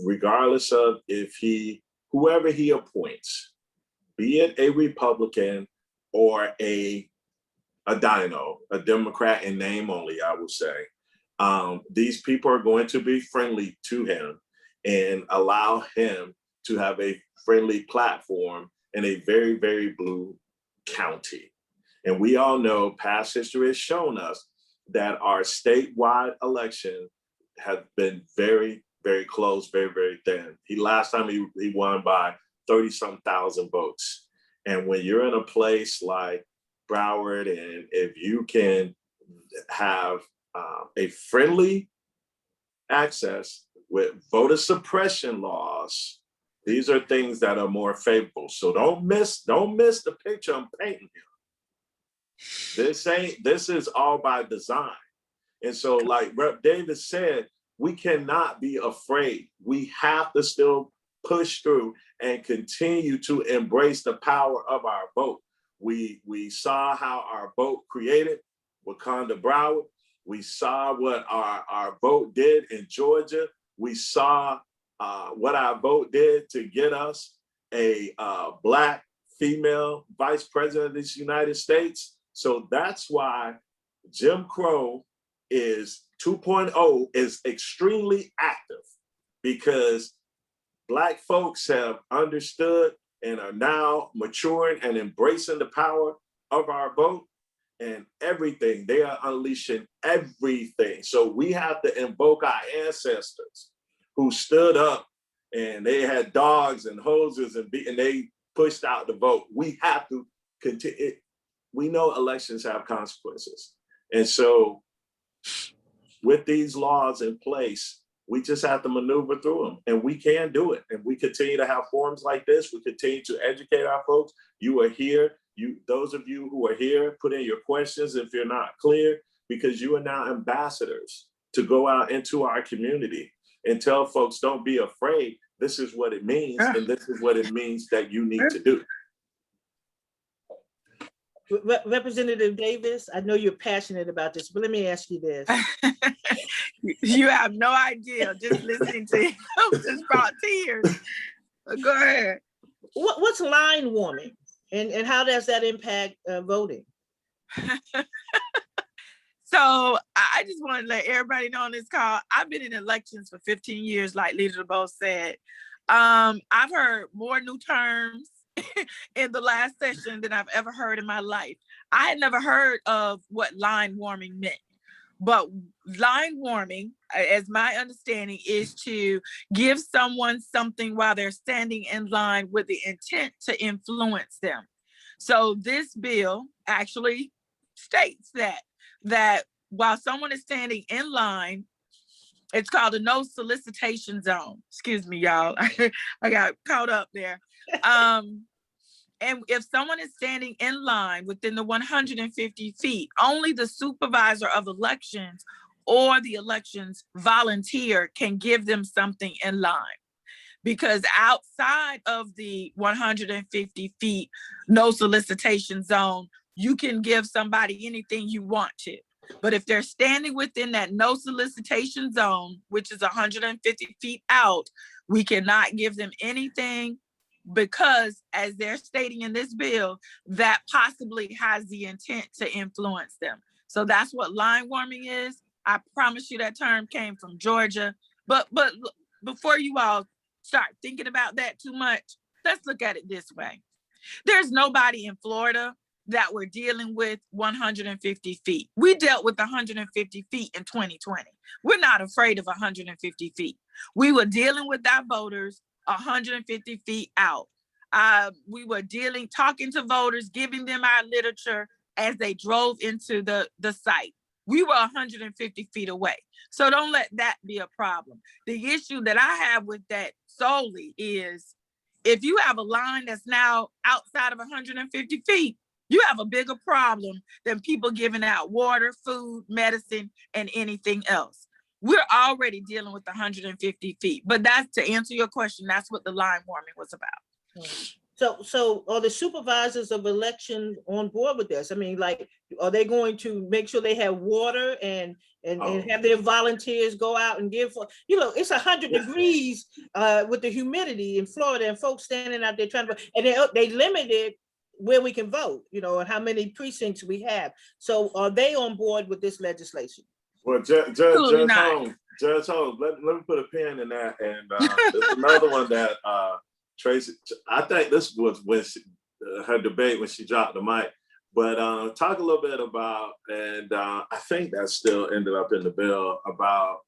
D: regardless of whoever he appoints, be it a Republican or a dino, a Democrat in name only, I would say, these people are going to be friendly to him and allow him to have a friendly platform in a very, very blue county. And we all know past history has shown us that our statewide election has been very, very close, very, very thin. Last time he won by 30-some thousand votes. And when you're in a place like Broward, and if you can have a friendly access with voter suppression laws, these are things that are more favorable. So don't miss the picture I'm painting here. This is all by design. And so like Rep. Davis said, we cannot be afraid. We have to still push through and continue to embrace the power of our vote. We saw how our vote created Wakanda Broward. We saw what our vote did in Georgia. We saw what our vote did to get us a Black female vice president of this United States. So that's why Jim Crow is 2.0 is extremely active, because Black folks have understood and are now maturing and embracing the power of our vote and everything. They are unleashing everything. So we have to invoke our ancestors who stood up and they had dogs and hoses and they pushed out the vote. We have to continue. We know elections have consequences. And so with these laws in place, we just have to maneuver through them, and we can do it. And we continue to have forums like this. We continue to educate our folks. You are here. Those of you who are here, put in your questions if you're not clear, because you are now ambassadors to go out into our community and tell folks, don't be afraid. This is what it means, and this is what it means that you need to do.
E: Representative Davis, I know you're passionate about this, but let me ask you this.
F: You have no idea. Just listening to him just brought tears. Go ahead.
E: What's line warming, and how does that impact voting?
F: So I just want to let everybody know on this call, I've been in elections for 15 years, like Leader DuBose said. I've heard more new terms in the last session than I've ever heard in my life. I had never heard of what line warming meant. But line warming, as my understanding, is to give someone something while they're standing in line with the intent to influence them. So this bill actually states that while someone is standing in line, it's called a no solicitation zone. Excuse me, y'all. I got caught up there. And if someone is standing in line within the 150 feet, only the supervisor of elections or the elections volunteer can give them something in line. Because outside of the 150 feet, no solicitation zone, you can give somebody anything you want to. But if they're standing within that no solicitation zone, which is 150 feet out, We cannot give them anything because, as they're stating in this bill, that possibly has the intent to influence them. So that's what line warming is. I promise you that term came from Georgia. But before you all start thinking about that too much, let's look at it this way. There's nobody in Florida that we're dealing with 150 feet. We dealt with 150 feet in 2020. We're not afraid of 150 feet. We were dealing with our voters 150 feet out. We were talking to voters, giving them our literature as they drove into the site. We were 150 feet away. So don't let that be a problem. The issue that I have with that solely is if you have a line that's now outside of 150 feet, you have a bigger problem than people giving out water, food, medicine, and anything else. We're already dealing with 150 feet, but that's, to answer your question, that's what the line warming was about.
E: So are the supervisors of election on board with this? I mean, like, are they going to make sure they have water and have their volunteers go out and give, it's 100 degrees with the humidity in Florida and folks standing out there trying to, and they limited where we can vote, and how many precincts we have. So are they on board with this legislation?
D: Well, Judge Holmes, let me put a pin in that. And there's another one that Tracie, I think this was when her debate when she dropped the mic, but talk a little bit about, and I think that still ended up in the bill about,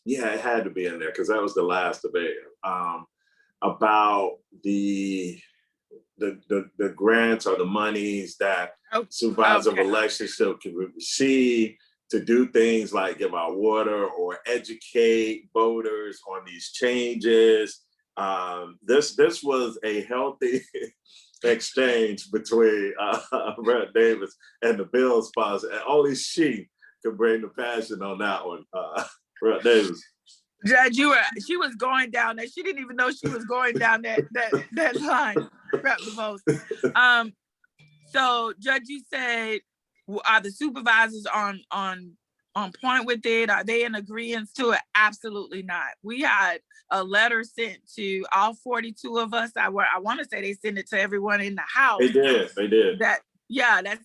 D: it had to be in there because that was the last debate, about the grants or the monies that supervisor of elections still can receive to do things like give out water or educate voters on these changes. This was a healthy exchange between Rep. Davis and the bill sponsor, and only she could bring the passion on that one, Rep. Davis.
F: Judge, she was going down there. She didn't even know she was going down that line, Rep. DuBose. So, Judge, you said, are the supervisors on point with it? Are they in agreement to it? Absolutely not. We had a letter sent to all 42 of us. I want to say they sent it to everyone in the House.
D: They did.
F: That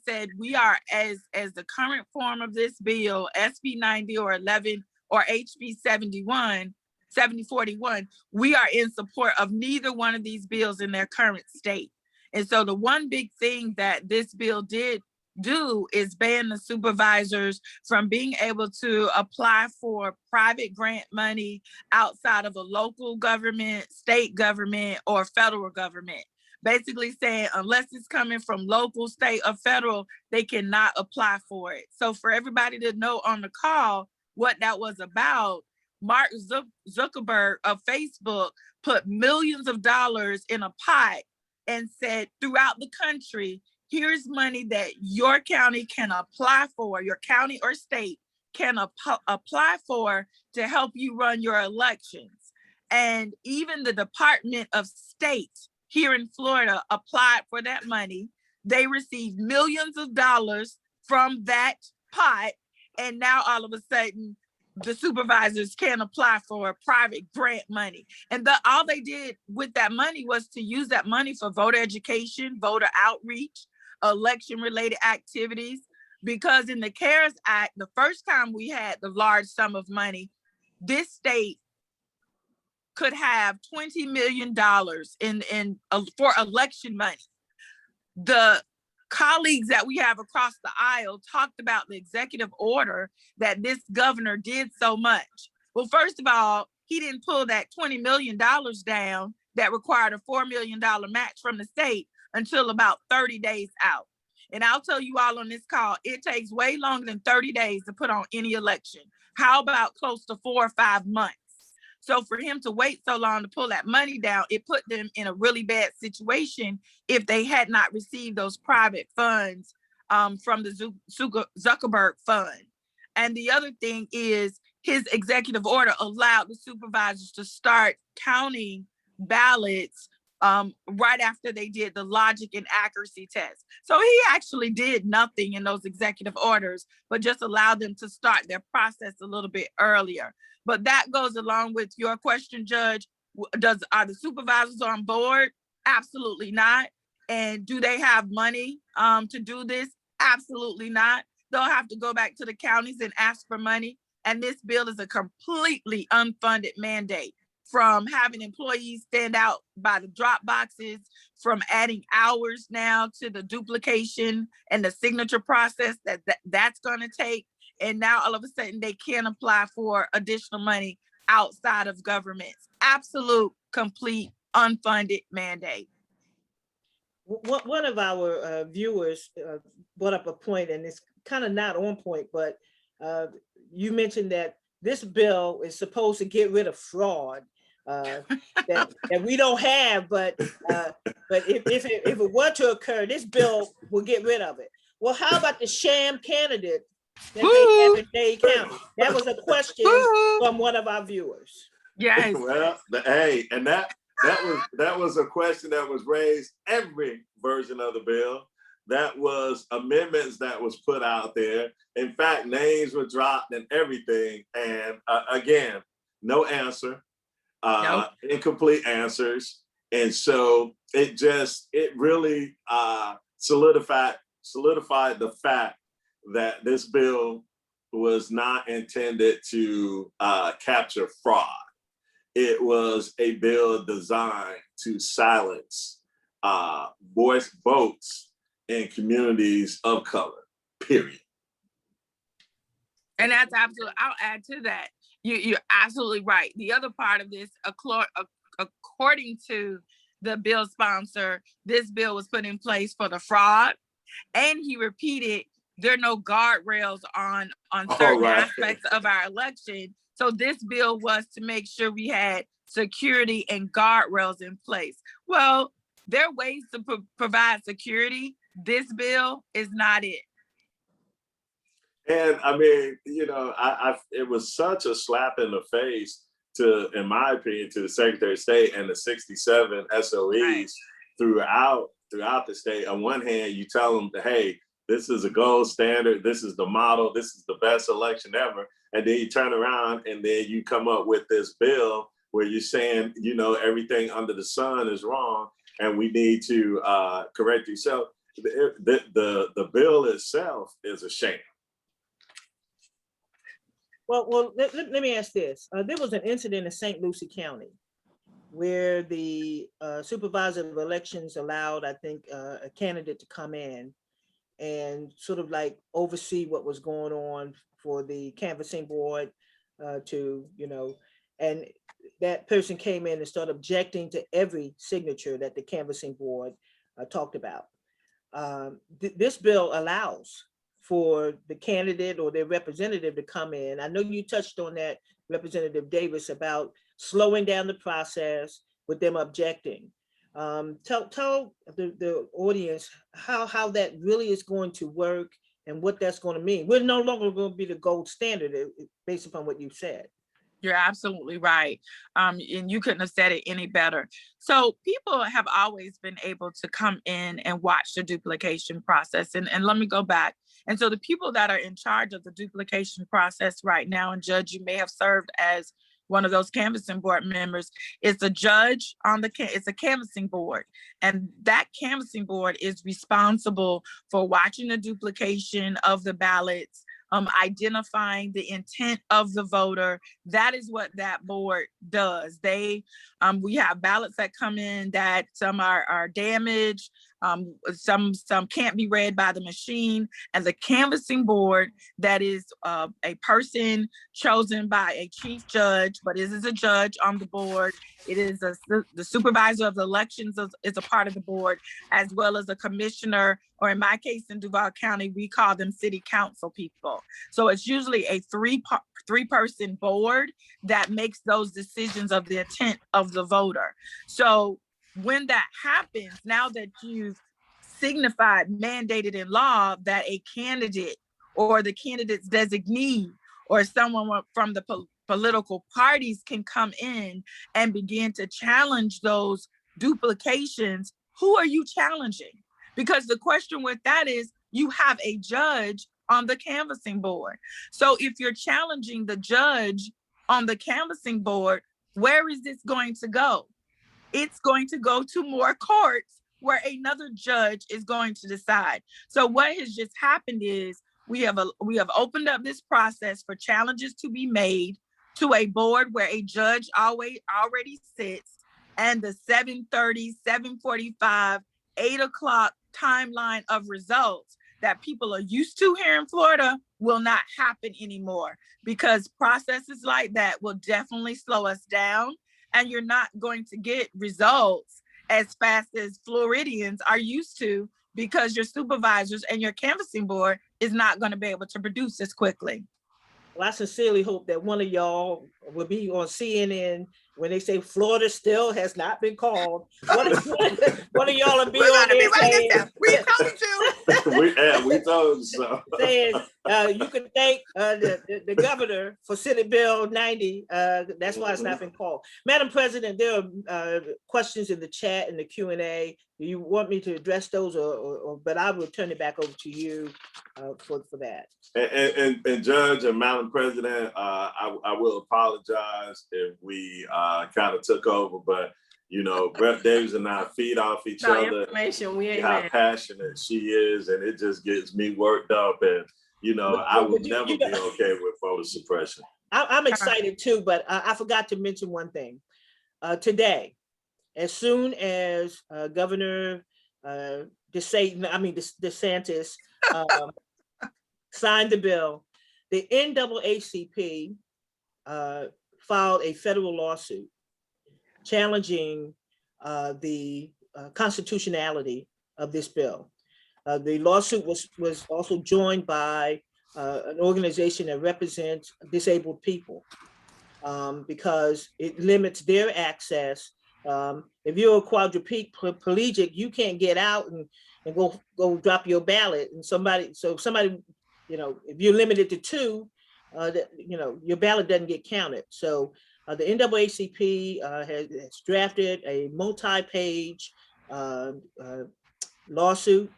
F: said, we are, as the current form of this bill, SB 90 or 11 or HB 7041, we are in support of neither one of these bills in their current state. And so the one big thing that this bill did do is ban the supervisors from being able to apply for private grant money outside of a local government, state government, or federal government. Basically saying, unless it's coming from local, state, or federal, they cannot apply for it. So for everybody to know on the call what that was about, Mark Zuckerberg of Facebook put millions of dollars in a pot and said, throughout the country, here's money that your county can apply for, your county or state can apply for to help you run your elections. And even the Department of State here in Florida applied for that money. They received millions of dollars from that pot. And now all of a sudden, the supervisors can apply for private grant money. And all they did with that money was to use that money for voter education, voter outreach, election-related activities. Because in the CARES Act, the first time we had the large sum of money, this state could have $20 million for election money. The colleagues that we have across the aisle talked about the executive order that this governor did so much. Well, first of all, he didn't pull that $20 million down that required a $4 million match from the state until about 30 days out. And I'll tell you all on this call, it takes way longer than 30 days to put on any election. How about close to 4 or 5 months? So for him to wait so long to pull that money down, it put them in a really bad situation if they had not received those private funds from the Zuckerberg fund. And the other thing is his executive order allowed the supervisors to start counting ballots right after they did the logic and accuracy test. So he actually did nothing in those executive orders, but just allowed them to start their process a little bit earlier. But that goes along with your question, Judge. Are the supervisors on board? Absolutely not. And do they have money to do this? Absolutely not. They'll have to go back to the counties and ask for money. And this bill is a completely unfunded mandate, from having employees stand out by the drop boxes, from adding hours now to the duplication and the signature process that's going to take. And now all of a sudden they can't apply for additional money outside of governments. Absolute, complete, unfunded mandate.
E: One of our viewers brought up a point, and it's kind of not on point, but you mentioned that this bill is supposed to get rid of fraud that we don't have, but if it were to occur, this bill will get rid of it. Well, how about the sham candidate that they have in Dade County? That was a question from one of our viewers.
B: Yes.
D: Well, and that was a question that was raised every version of the bill. That was amendments that was put out there. In fact, names were dropped and everything. And again, no answer,
B: Nope.
D: incomplete answers. And so it really solidified the fact that this bill was not intended to capture fraud. It was a bill designed to silence votes in communities of color, period.
F: And that's absolutely, I'll add to that. You're absolutely right. The other part of this, according to the bill sponsor, this bill was put in place for the fraud. And he repeated, there are no guardrails on certain aspects of our election. So this bill was to make sure we had security and guardrails in place. Well, there are ways to provide security. This bill is not it.
D: And I mean, it was such a slap in the face in my opinion, to the Secretary of State and the 67 SOEs throughout the state. On one hand, you tell them, hey, this is a gold standard, this is the model, this is the best election ever. And then you turn around and then you come up with this bill where you're saying, everything under the sun is wrong and we need to correct you. So the bill itself is a shame.
E: Well, let me ask this. There was an incident in St. Lucie County where the supervisor of elections allowed, I think, a candidate to come in and sort of like oversee what was going on for the canvassing board and that person came in and started objecting to every signature that the canvassing board talked about. This bill allows for the candidate or their representative to come in. I know you touched on that, Representative Davis, about slowing down the process with them objecting. Tell the audience how that really is going to work and what that's going to mean. We're no longer going to be the gold standard based upon what you said.
F: You're absolutely right. And you couldn't have said it any better. So people have always been able to come in and watch the duplication process. And let me go back. And so the people that are in charge of the duplication process right now, and Judge, you may have served as one of those canvassing board members, is a judge on it's a canvassing board. And that canvassing board is responsible for watching the duplication of the ballots, identifying the intent of the voter. That is what that board does. We have ballots that come in that some are damaged, some can't be read by the machine, and the canvassing board, that is a person chosen by a chief judge, but it is a judge on the board. It is the supervisor of the elections is a part of the board, as well as a commissioner, or in my case in Duval County, we call them city council people. So it's usually a three-person board that makes those decisions of the intent of the voter. So when that happens, now that you've signified, mandated in law that a candidate or the candidate's designee or someone from the political parties can come in and begin to challenge those duplications, who are you challenging? Because the question with that is, you have a judge on the canvassing board. So if you're challenging the judge on the canvassing board, where is this going to go? It's going to go to more courts where another judge is going to decide. So what has just happened is we have opened up this process for challenges to be made to a board where a judge already sits, and the 7:30, 7:45, 8 o'clock timeline of results that people are used to here in Florida will not happen anymore, because processes like that will definitely slow us down, and you're not going to get results as fast as Floridians are used to, because your supervisors and your canvassing board is not going to be able to produce this quickly.
E: Well, I sincerely hope that one of y'all will be on CNN when they say Florida still has not been called. One of y'all will be on there saying,
F: we told you.
D: we told you so.
E: saying you can thank the governor for Senate Bill 90. That's why it's not been called. Madam President, there are questions in the chat and the Q&A. Do you want me to address those, or but I will turn it back over to you for that.
D: And Judge and Madam President, I will apologize if we kind of took over, but you know, Rep. Davis and I feed off each other.
A: Information we ain't
D: How
A: had.
D: passionate she is, and it just gets me worked up. And you know, I would never be okay with voter suppression.
E: I'm excited too, but I forgot to mention one thing. Today, as soon as Governor DeSantis signed the bill, the NAACP filed a federal lawsuit challenging the constitutionality of this bill. The lawsuit was also joined by an organization that represents disabled people because it limits their access. If you're a quadriplegic, you can't get out and go drop your ballot. And somebody, you know, if you're limited to 2, you know, your ballot doesn't get counted. So the NAACP has drafted a multi-page lawsuit.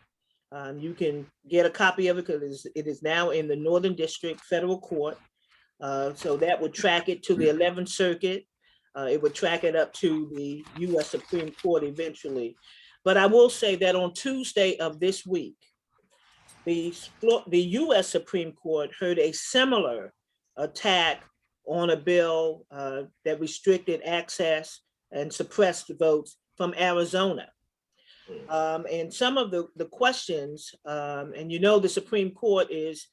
E: You can get a copy of it because it is now in the Northern District Federal Court. So that would track it to the 11th Circuit. It would track it up to the U.S. Supreme Court eventually. But I will say that on Tuesday of this week, the U.S. Supreme Court heard a similar attack on a bill that restricted access and suppressed votes from Arizona. And some of the questions, and you know, the Supreme Court is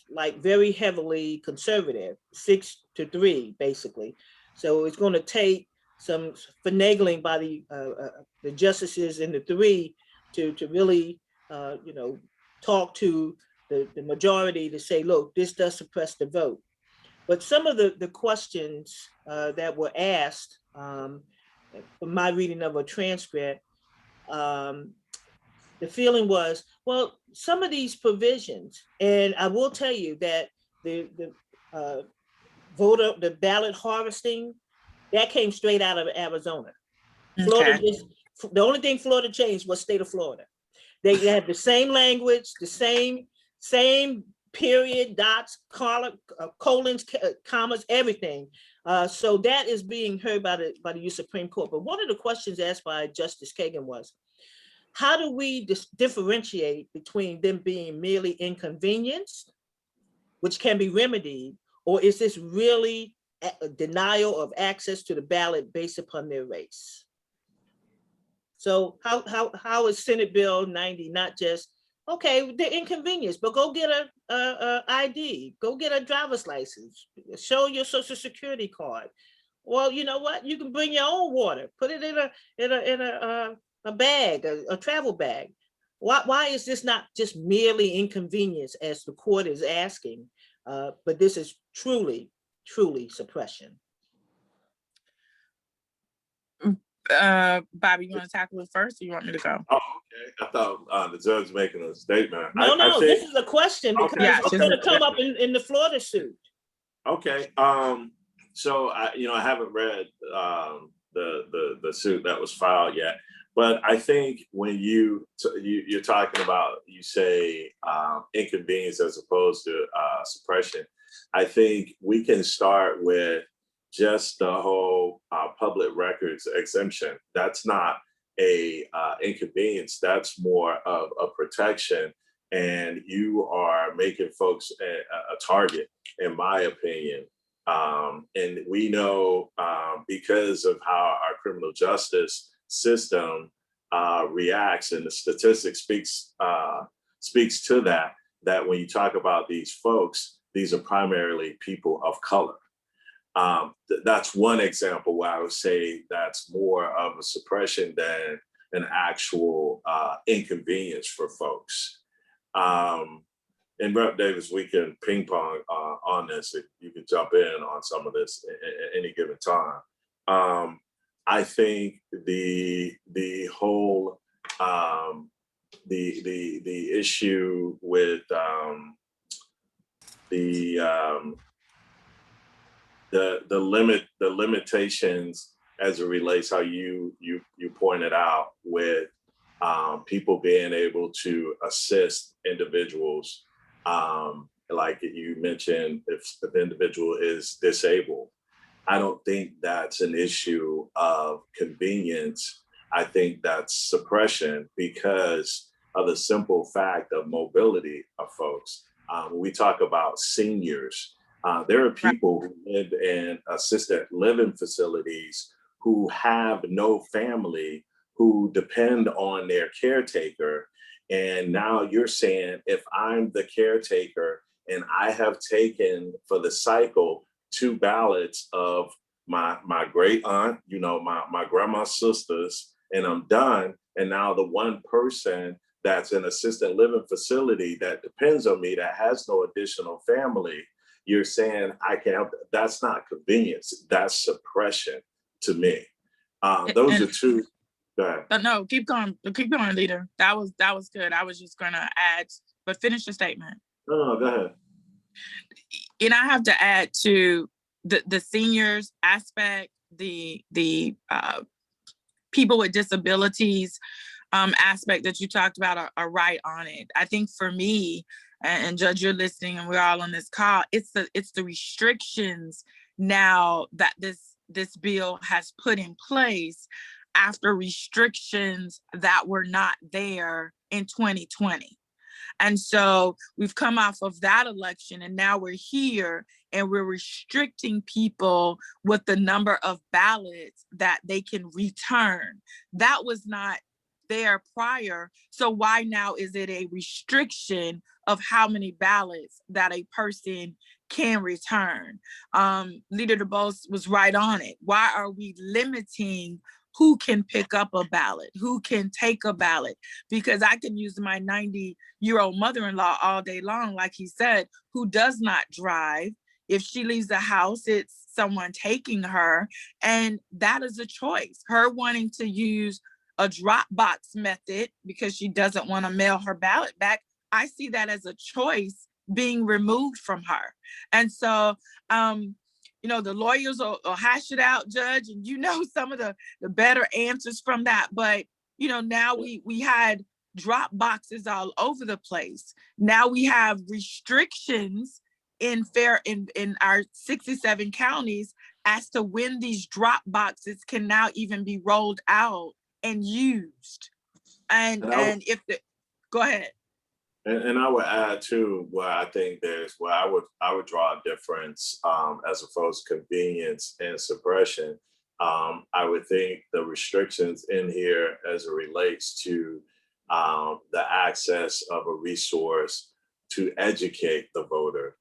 E: like very heavily conservative, 6-3 basically. So it's going to take some finagling by the justices in the 3 to really, you know, talk to the majority to say, look, this does suppress the vote. But some of the questions that were asked, from my reading of a transcript, the feeling was, well, some of these provisions, and I will tell you that the ballot harvesting, that came straight out of Arizona. Florida the only thing Florida changed was state of Florida. They had the same language, the same period, dots, colons, commas, everything. So that is being heard by the U.S. Supreme Court. But one of the questions asked by Justice Kagan was, how do we differentiate between them being merely inconvenienced, which can be remedied, or is this really a denial of access to the ballot based upon their race? So how is Senate Bill 90 not just, okay, they're inconvenienced, but go get a ID, go get a driver's license, show your social security card. Well, you know what? You can bring your own water, put it in a bag, a travel bag. Why is this not just merely inconvenience as the court is asking, but this is truly suppression?
F: Bobby, you want to tackle it first, or you want me to go?
D: Oh, okay. I thought the judge making a statement.
E: No, this is a question because it's going to come up in the Florida suit.
D: Okay. So I haven't read the suit that was filed yet. But I think when you're talking about, you say inconvenience as opposed to suppression, I think we can start with just the whole public records exemption. That's not a inconvenience. That's more of a protection, and you are making folks a target, in my opinion. And we know because of how our criminal justice system reacts, and the statistics speaks to that, that when you talk about these folks, these are primarily people of color. That's one example where I would say that's more of a suppression than an actual inconvenience for folks. And Rep. Davis, we can ping pong on this. If you can jump in on some of this at any given time. I think the whole the issue with the limitations as it relates, how you pointed out, with people being able to assist individuals, like you mentioned, if the individual is disabled. I don't think that's an issue of convenience. I think that's suppression because of the simple fact of mobility of folks. When we talk about seniors, there are people who live in assisted living facilities who have no family, who depend on their caretaker. And now you're saying, if I'm the caretaker and I have taken for the cycle 2 ballots of my great aunt, my grandma's sisters, and I'm done. And now the one person that's in assisted living facility that depends on me, that has no additional family, you're saying I can help. That's not convenience. That's suppression to me. Those are two. Go ahead.
F: No, keep going, leader. That was good. I was just gonna add, but finish the statement.
D: No, go ahead.
F: And I have to add to the seniors aspect, the people with disabilities aspect that you talked about are right on it. I think for me, and Judge, you're listening, and we're all on this call, it's the restrictions now that this bill has put in place after restrictions that were not there in 2020. And so we've come off of that election, and now we're here and we're restricting people with the number of ballots that they can return. That was not there prior. So why now is it a restriction of how many ballots that a person can return? Leader DuBose was right on it. Why are we limiting who can pick up a ballot, who can take a ballot? Because I can use my 90-year-old mother-in-law all day long, like he said, who does not drive. If she leaves the house, it's someone taking her. And that is a choice. Her wanting to use a drop box method because she doesn't want to mail her ballot back, I see that as a choice being removed from her. And so, the lawyers will hash it out, Judge, and some of the better answers from that. But, now we had drop boxes all over the place. Now we have restrictions in our 67 counties as to when these drop boxes can now even be rolled out and used. Go ahead.
D: And I would add too, where I think I would draw a difference as opposed to convenience and suppression. I would think the restrictions in here as it relates to the access of a resource to educate the voter.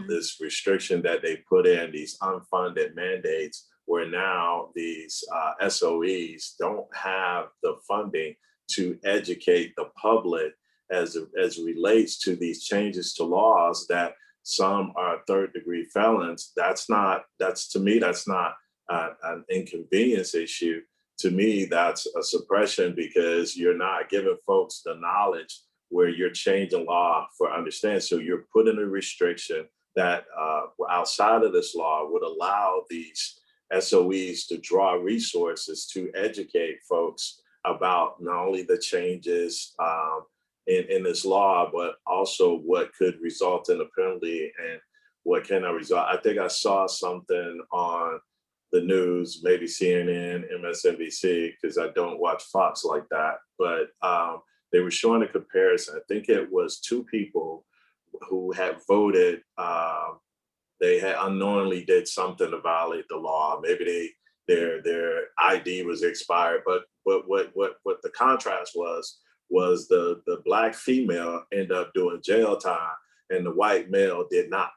D: This restriction that they put in, these unfunded mandates, where now these SOEs don't have the funding to educate the public as relates to these changes to laws, that some are third-degree felons. That's not an inconvenience issue. To me, that's a suppression, because you're not giving folks the knowledge where you're changing law for understanding. So you're putting a restriction that outside of this law would allow these SOEs to draw resources to educate folks about not only the changes in this law, but also what could result in a penalty and what cannot result. I think I saw something on the news, maybe CNN, MSNBC, because I don't watch Fox like that, but they were showing a comparison. I think it was two people who had voted, they had unknowingly did something to violate the law. Maybe their ID was expired, but what the contrast was the Black female ended up doing jail time and the white male did not.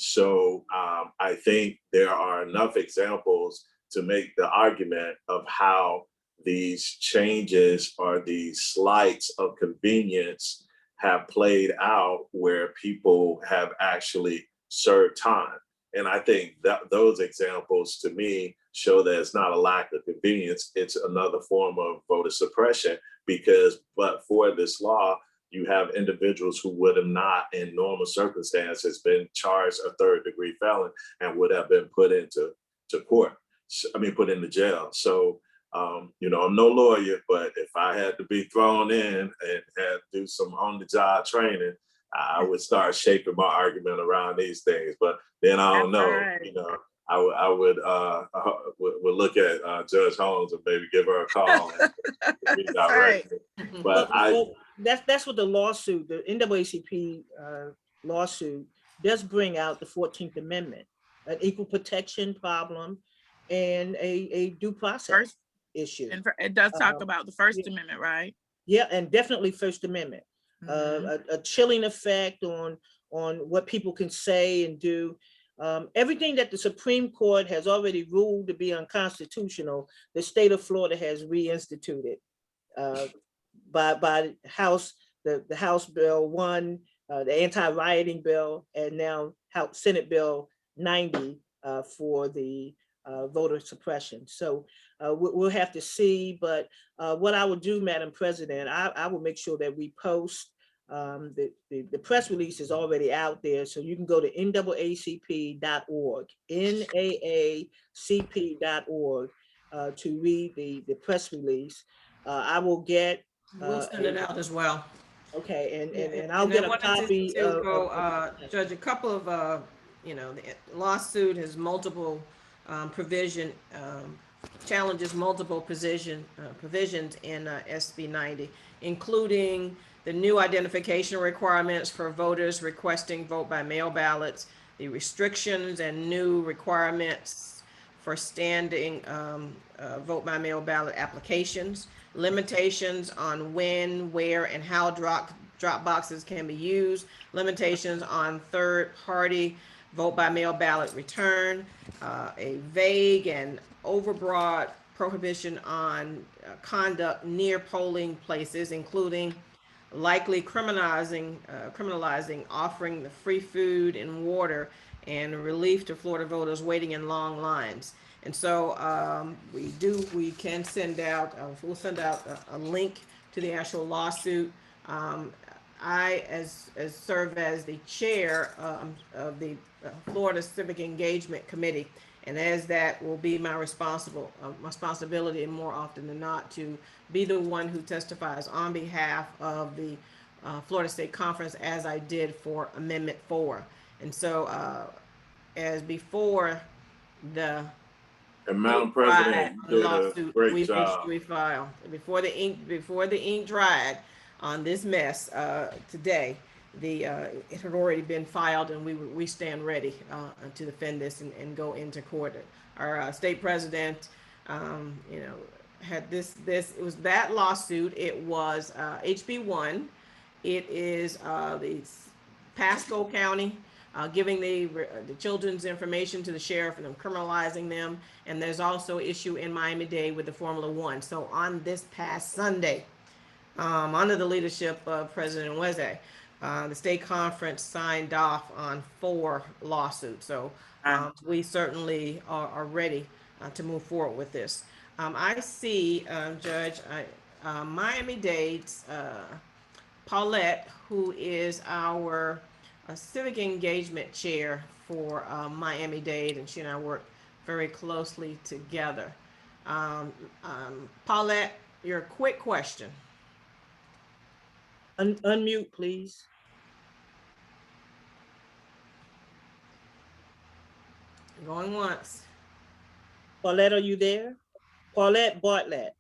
D: So I think there are enough examples to make the argument of how these changes or these slights of convenience have played out where people have actually served time. And I think that those examples to me show that it's not a lack of convenience, it's another form of voter suppression, because but for this law, you have individuals who would have not in normal circumstances been charged a third-degree felon and would have been put into court. Put into jail. So, I'm no lawyer, but if I had to be thrown in and had to do some on-the-job training, I would start shaping my argument around these things. But then I don't know,
B: Right.
D: I would look at Judge Holmes and maybe give her a call and redirect it. But
E: that's what the lawsuit, the NAACP lawsuit, does bring out the 14th Amendment, an equal protection problem, and a due process issue.
F: And it does talk about the First Amendment, right?
E: Yeah, and definitely First Amendment. A chilling effect on what people can say and do. Everything that the Supreme Court has already ruled to be unconstitutional, the state of Florida has reinstituted by House, the House Bill 1, the anti-rioting bill, and now House Senate Bill 90 for the voter suppression. So we'll have to see, but what I will do, Madam President, I will make sure that we post the press release is already out there, so you can go to NAACP.org, NAACP.org to read the press release. I will get.
A: We'll send it out as well.
E: Okay, and I'll get a copy
A: Judge, a couple of the lawsuit has multiple challenges multiple provisions in SB 90, including the new identification requirements for voters requesting vote by mail ballots, the restrictions and new requirements for standing vote by mail ballot applications, limitations on when, where, and how drop boxes can be used, limitations on third-party vote by mail ballot return, a vague and overbroad prohibition on conduct near polling places, including likely criminalizing offering the free food and water and relief to Florida voters waiting in long lines. And so we'll send out a link to the actual lawsuit. I serve as the chair of the Florida Civic Engagement Committee, and as that will be my responsibility, and more often than not, to be the one who testifies on behalf of the Florida State Conference, as I did for Amendment 4. And so, as before the
D: and Madam President, you did
A: lawsuit,
D: a great job.
A: We filed before the ink dried on this mess today. It had already been filed, and we stand ready to defend this and go into court. Our state president, had this. It was that lawsuit. It was HB 1. It is the Pasco County giving the children's information to the sheriff and criminalizing them. And there's also issue in Miami-Dade with the Formula 1. So on this past Sunday, under the leadership of President Weze, the state conference signed off on 4 lawsuits. So we certainly are ready to move forward with this. I see, Judge, Miami-Dade's Paulette, who is our civic engagement chair for Miami-Dade, and she and I work very closely together. Paulette, your quick question.
E: Unmute, please.
A: Going once.
E: Paulette, are you there? Paulette Bartlett.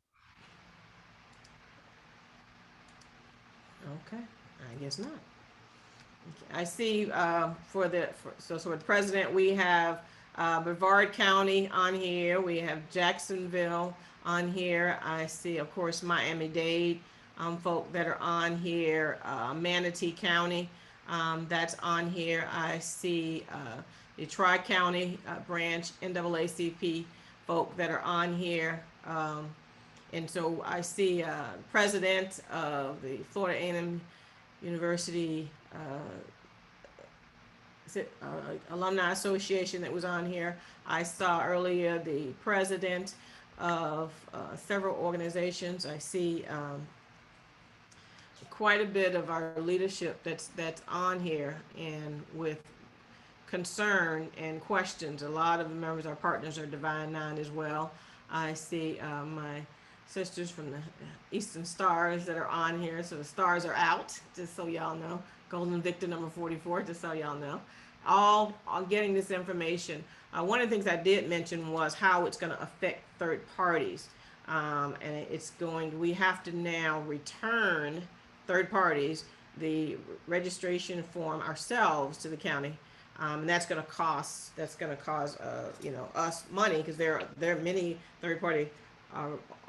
A: Okay, I guess not. I see for the president, we have Brevard County on here. We have Jacksonville on here. I see, of course, Miami-Dade folk that are on here. Manatee County, that's on here. I see the Tri-County branch NAACP folk that are on here. And so I see president of the Florida A&M University Alumni Association that was on here. I saw earlier the president of several organizations. I see quite a bit of our leadership that's on here, and with concern and questions. A lot of the members, our partners, are Divine Nine as well. I see my sisters from the Eastern Stars that are on here. So the stars are out, just so y'all know. Golden Victor number 44, just so y'all know. All on getting this information. One of the things I did mention was how it's going to affect third parties. And we have to now return third parties the registration form ourselves to the county. And that's going to cause us money, because there are many third party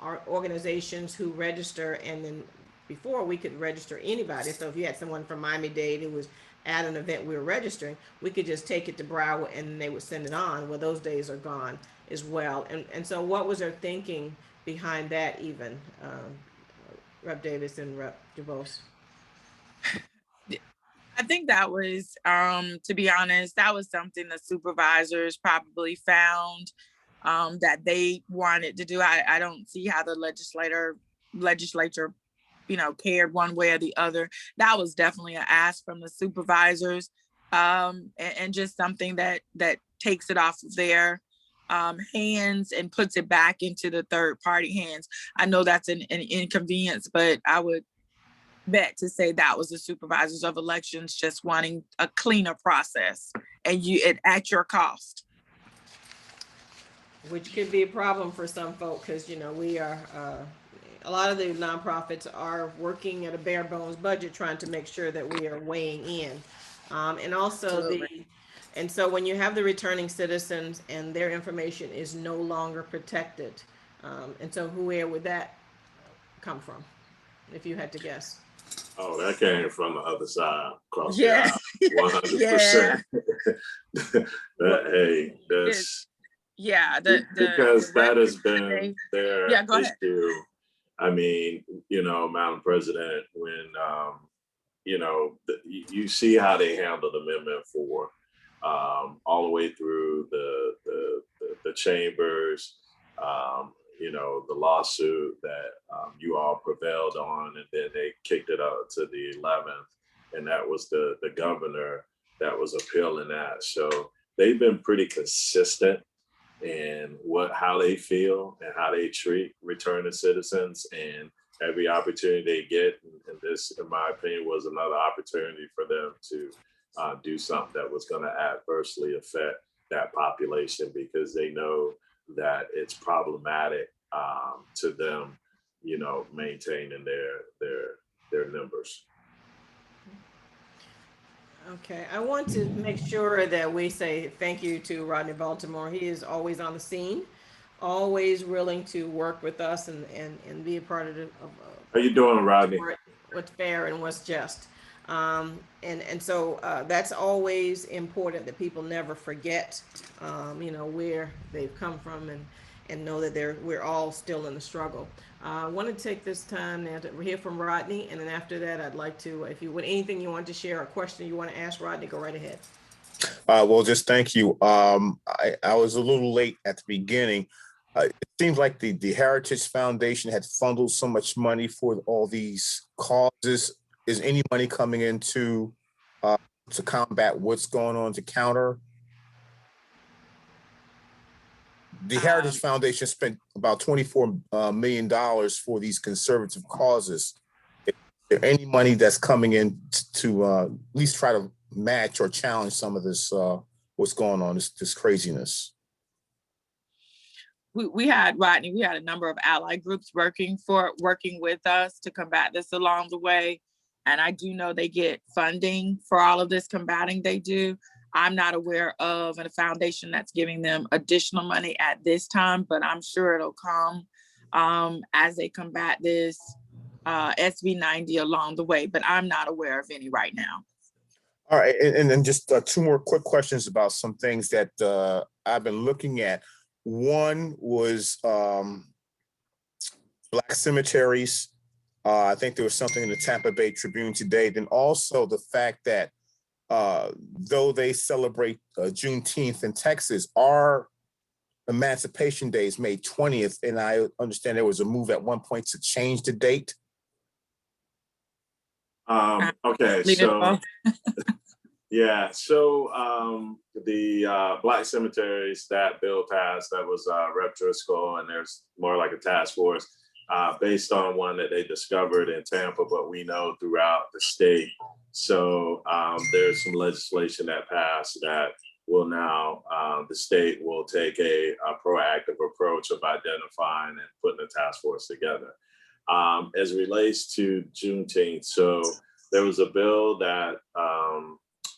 A: our organizations who register, and then before we could register anybody. So if you had someone from Miami-Dade who was at an event we were registering, we could just take it to Broward and they would send it on. Well, those days are gone as well. And so what was their thinking behind that even, Rep. Davis and Rep. DuBose?
F: I think that was, to be honest, that was something the supervisors probably found that they wanted to do. I don't see how the legislature, cared one way or the other. That was definitely an ask from the supervisors, and just something that takes it off of their hands and puts it back into the third party hands. I know that's an inconvenience, but I would bet to say that was the supervisors of elections just wanting a cleaner process, and at your cost.
A: Which could be a problem for some folk, because we are a lot of the nonprofits are working at a bare bones budget, trying to make sure that we are weighing in, and also and so when you have the returning citizens and their information is no longer protected, and so where would that come if you had to guess?
D: Oh, that came from the other side, across
F: Yeah.
D: the aisle, 100%. Hey, that's because that has been their issue. I mean, Madam President, when you see how they handled Amendment 4, all the way through the chambers, the lawsuit that you all prevailed on, and then they kicked it up to the 11th, and that was the governor that was appealing that. So they've been pretty consistent in how they feel and how they treat returning citizens, and every opportunity they get, and this, in my opinion, was another opportunity for them to do something that was going to adversely affect that population, because they know that it's problematic to them, maintaining their numbers.
A: Okay, I want to make sure that we say thank you to Rodney Baltimore. He is always on the scene, always willing to work with us and be a part of
D: How you doing, Rodney?
A: What's fair and what's just. And so that's always important, that people never forget, where they've come from, and know that we're all still in the struggle. I want to take this time now to hear from Rodney, and then after that, I'd like to, if you want anything you want to share, a question you want to ask Rodney, go right ahead.
C: Well, just thank you. I was a little late at the beginning. It seems like the Heritage Foundation had funneled so much money for all these causes. Is any money coming into to combat what's going on, to counter? The Heritage Foundation spent about $24 million for these conservative causes. Is there any money that's coming in to at least try to match or challenge some of this, what's going on, this craziness?
F: We had, Rodney, we had a number of allied groups working with us to combat this along the way. And I do know they get funding for all of this combating they do. I'm not aware of a foundation that's giving them additional money at this time, but I'm sure it'll come as they combat this SB 90 along the way, but I'm not aware of any right now.
C: All right, and then just two more quick questions about some things that I've been looking at. One was Black cemeteries. I think there was something in the Tampa Bay Tribune today. Then also the fact that though they celebrate Juneteenth in Texas, our Emancipation Day is May 20th. And I understand there was a move at one point to change the date.
D: Okay, so yeah, so the Black cemeteries, that bill passed, that was Rep. Driscoll, and there's more like a task force based on one that they discovered in Tampa, but we know throughout the state. So there's some legislation that passed that will now, the state will take a proactive approach of identifying and putting a task force together. As it relates to Juneteenth, so there was a bill that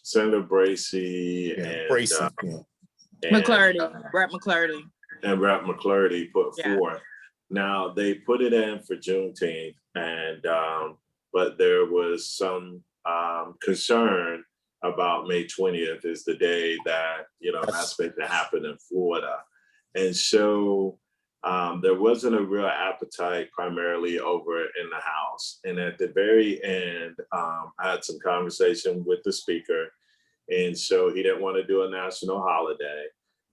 D: Senator Tracie and
F: McClurdy, Rep. McClurdy.
D: And Rep. McClurdy put
F: Yeah.
D: forth. Now they put it in for Juneteenth, and but there was some concern about May 20th is the day that that's supposed to happen in Florida, and so there wasn't a real appetite primarily over in the House. And at the very end, I had some conversation with the Speaker, and so he didn't want to do a national holiday,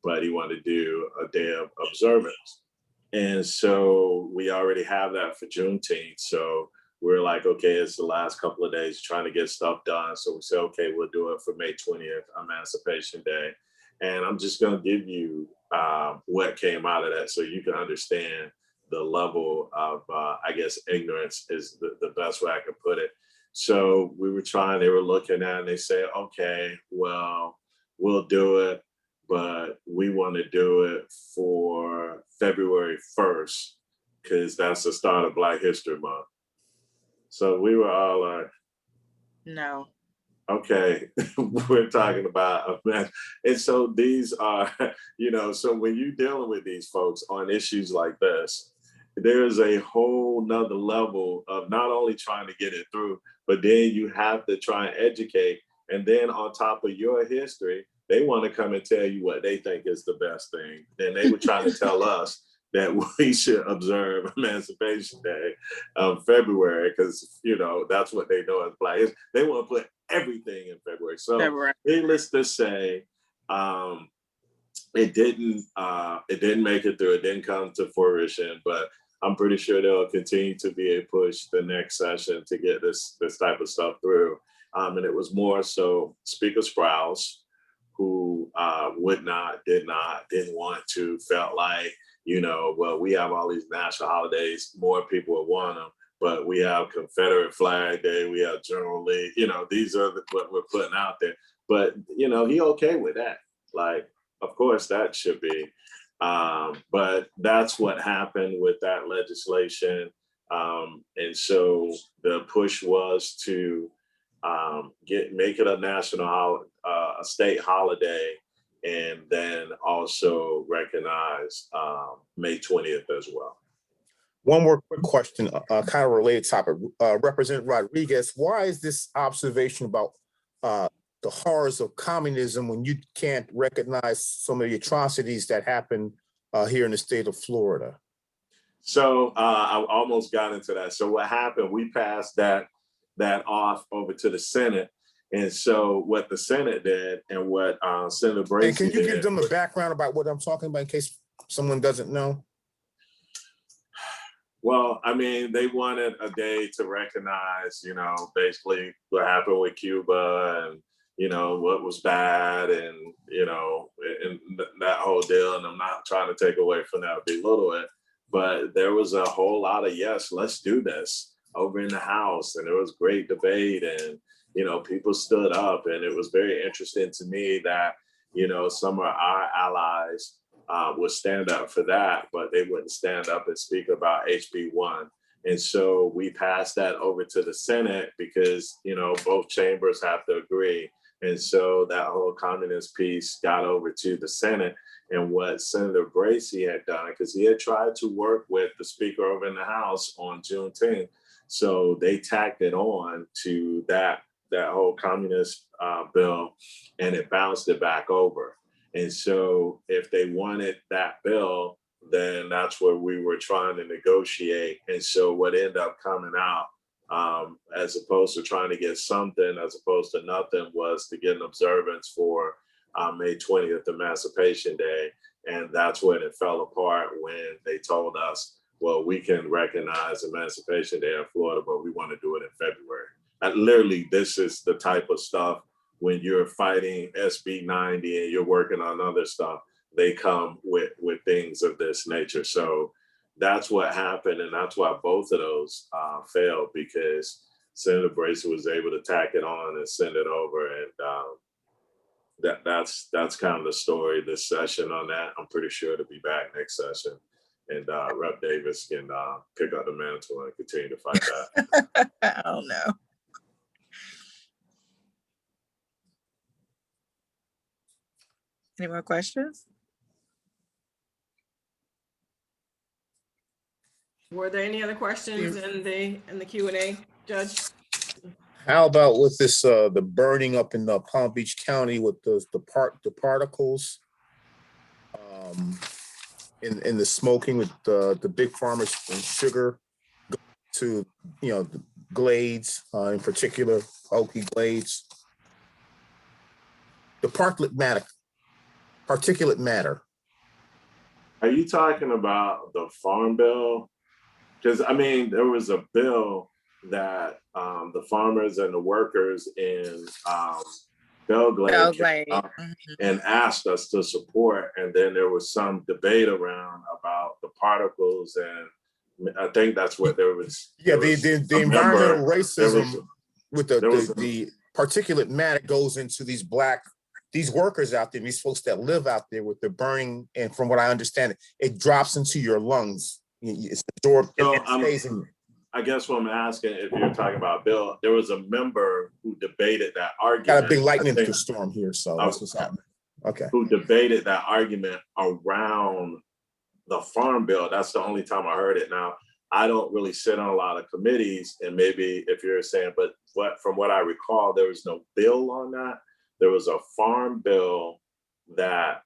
D: but he wanted to do a day of observance. And so we already have that for Juneteenth. So we're like, okay, it's the last couple of days trying to get stuff done. So we said, okay, we'll do it for May 20th, Emancipation Day. And I'm just going to give you what came out of that so you can understand the level of, I guess, ignorance is the best way I can put it. So we were trying, they were looking at it and they said, okay, well, we'll do it, but we want to do it for February 1st, because that's the start of Black History Month. So we were all like,
F: no.
D: Okay, we're talking about a mess. And so these are, so when you're dealing with these folks on issues like this, there's a whole nother level of not only trying to get it through, but then you have to try and educate. And then on top of your history, they want to come and tell you what they think is the best thing. And they were trying to tell us that we should observe Emancipation Day of February, because, that's what they know as Black. They want to put everything in February. So needless to say, it didn't make it through. It didn't come to fruition, but I'm pretty sure there'll continue to be a push the next session to get this type of stuff through. And it was more so Speaker Sprouse, who didn't want to, felt like, well, we have all these national holidays, more people would want them, but we have Confederate Flag Day, we have General Lee, these are what we're putting out there. But, he okay with that. Like, of course that should be. But that's what happened with that legislation. And so the push was to make it a national, a state holiday, and then also recognize May 20th as well.
C: One more quick question, kind of related topic. Representative Rodriguez, why is this observation about the horrors of communism when you can't recognize some of the atrocities that happen here in the state of Florida?
D: So I almost got into that. So what happened, we passed that off over to the Senate. And so what the Senate did and what Senator Tracie did.
C: And can you give them a background about what I'm talking about in case someone doesn't know?
D: Well, I mean, they wanted a day to recognize, basically what happened with Cuba and, what was bad and, that whole deal. And I'm not trying to take away from that or belittle it, but there was a whole lot of, yes, let's do this over in the House. And there was great debate, and, you know, people stood up, and it was very interesting to me that, you know, some of our allies would stand up for that, but they wouldn't stand up and speak about HB1. And so we passed that over to the Senate because, you know, both chambers have to agree. And so that whole communist piece got over to the Senate. And what Senator Tracie had done, because he had tried to work with the speaker over in the House on Juneteenth. So they tacked it on to that whole communist bill, and it bounced it back over. And so if they wanted that bill, then that's where we were trying to negotiate. And so what ended up coming out, as opposed to trying to get something, as opposed to nothing, was to get an observance for May 20th, Emancipation Day. And that's when it fell apart, when they told us, well, we can recognize Emancipation Day in Florida, but we want to do it in February. And literally, this is the type of stuff when you're fighting SB 90 and you're working on other stuff, they come with things of this nature. So that's what happened. And that's why both of those failed, because Senator Tracie was able to tack it on and send it over. And that's kind of the story this session on that. I'm pretty sure to be back next session. And Rep. Davis can pick up the mantle and continue to fight that.
F: Oh, no. Any more questions?
A: Were there any other questions in the Q&A, Judge?
C: How about with this, the burning up in Palm Beach County with the particles in the smoking with the big farmers and sugar to, you know, the glades, in particular, Oakley Glades. The particulate matter.
D: Are you talking about the farm bill? Because I mean, there was a bill that the farmers and the workers in Belgrade came up and asked us to support, and then there was some debate around about the particles, and I think that's what there was.
C: Yeah, the environmental racism with the particulate matter goes into these workers out there, these folks that live out there with the burning, and from what I understand, it drops into your lungs. It's absorbed.
D: So
C: and it stays in.
D: I guess what I'm asking, if you're talking about Bill, there was a member who debated that argument.
C: Got a big lightning storm here, so that's what's happening. Okay.
D: Who debated that argument around the farm bill. That's the only time I heard it. Now, I don't really sit on a lot of committees, and maybe if you're saying, but from what I recall, there was no bill on that. There was a farm bill that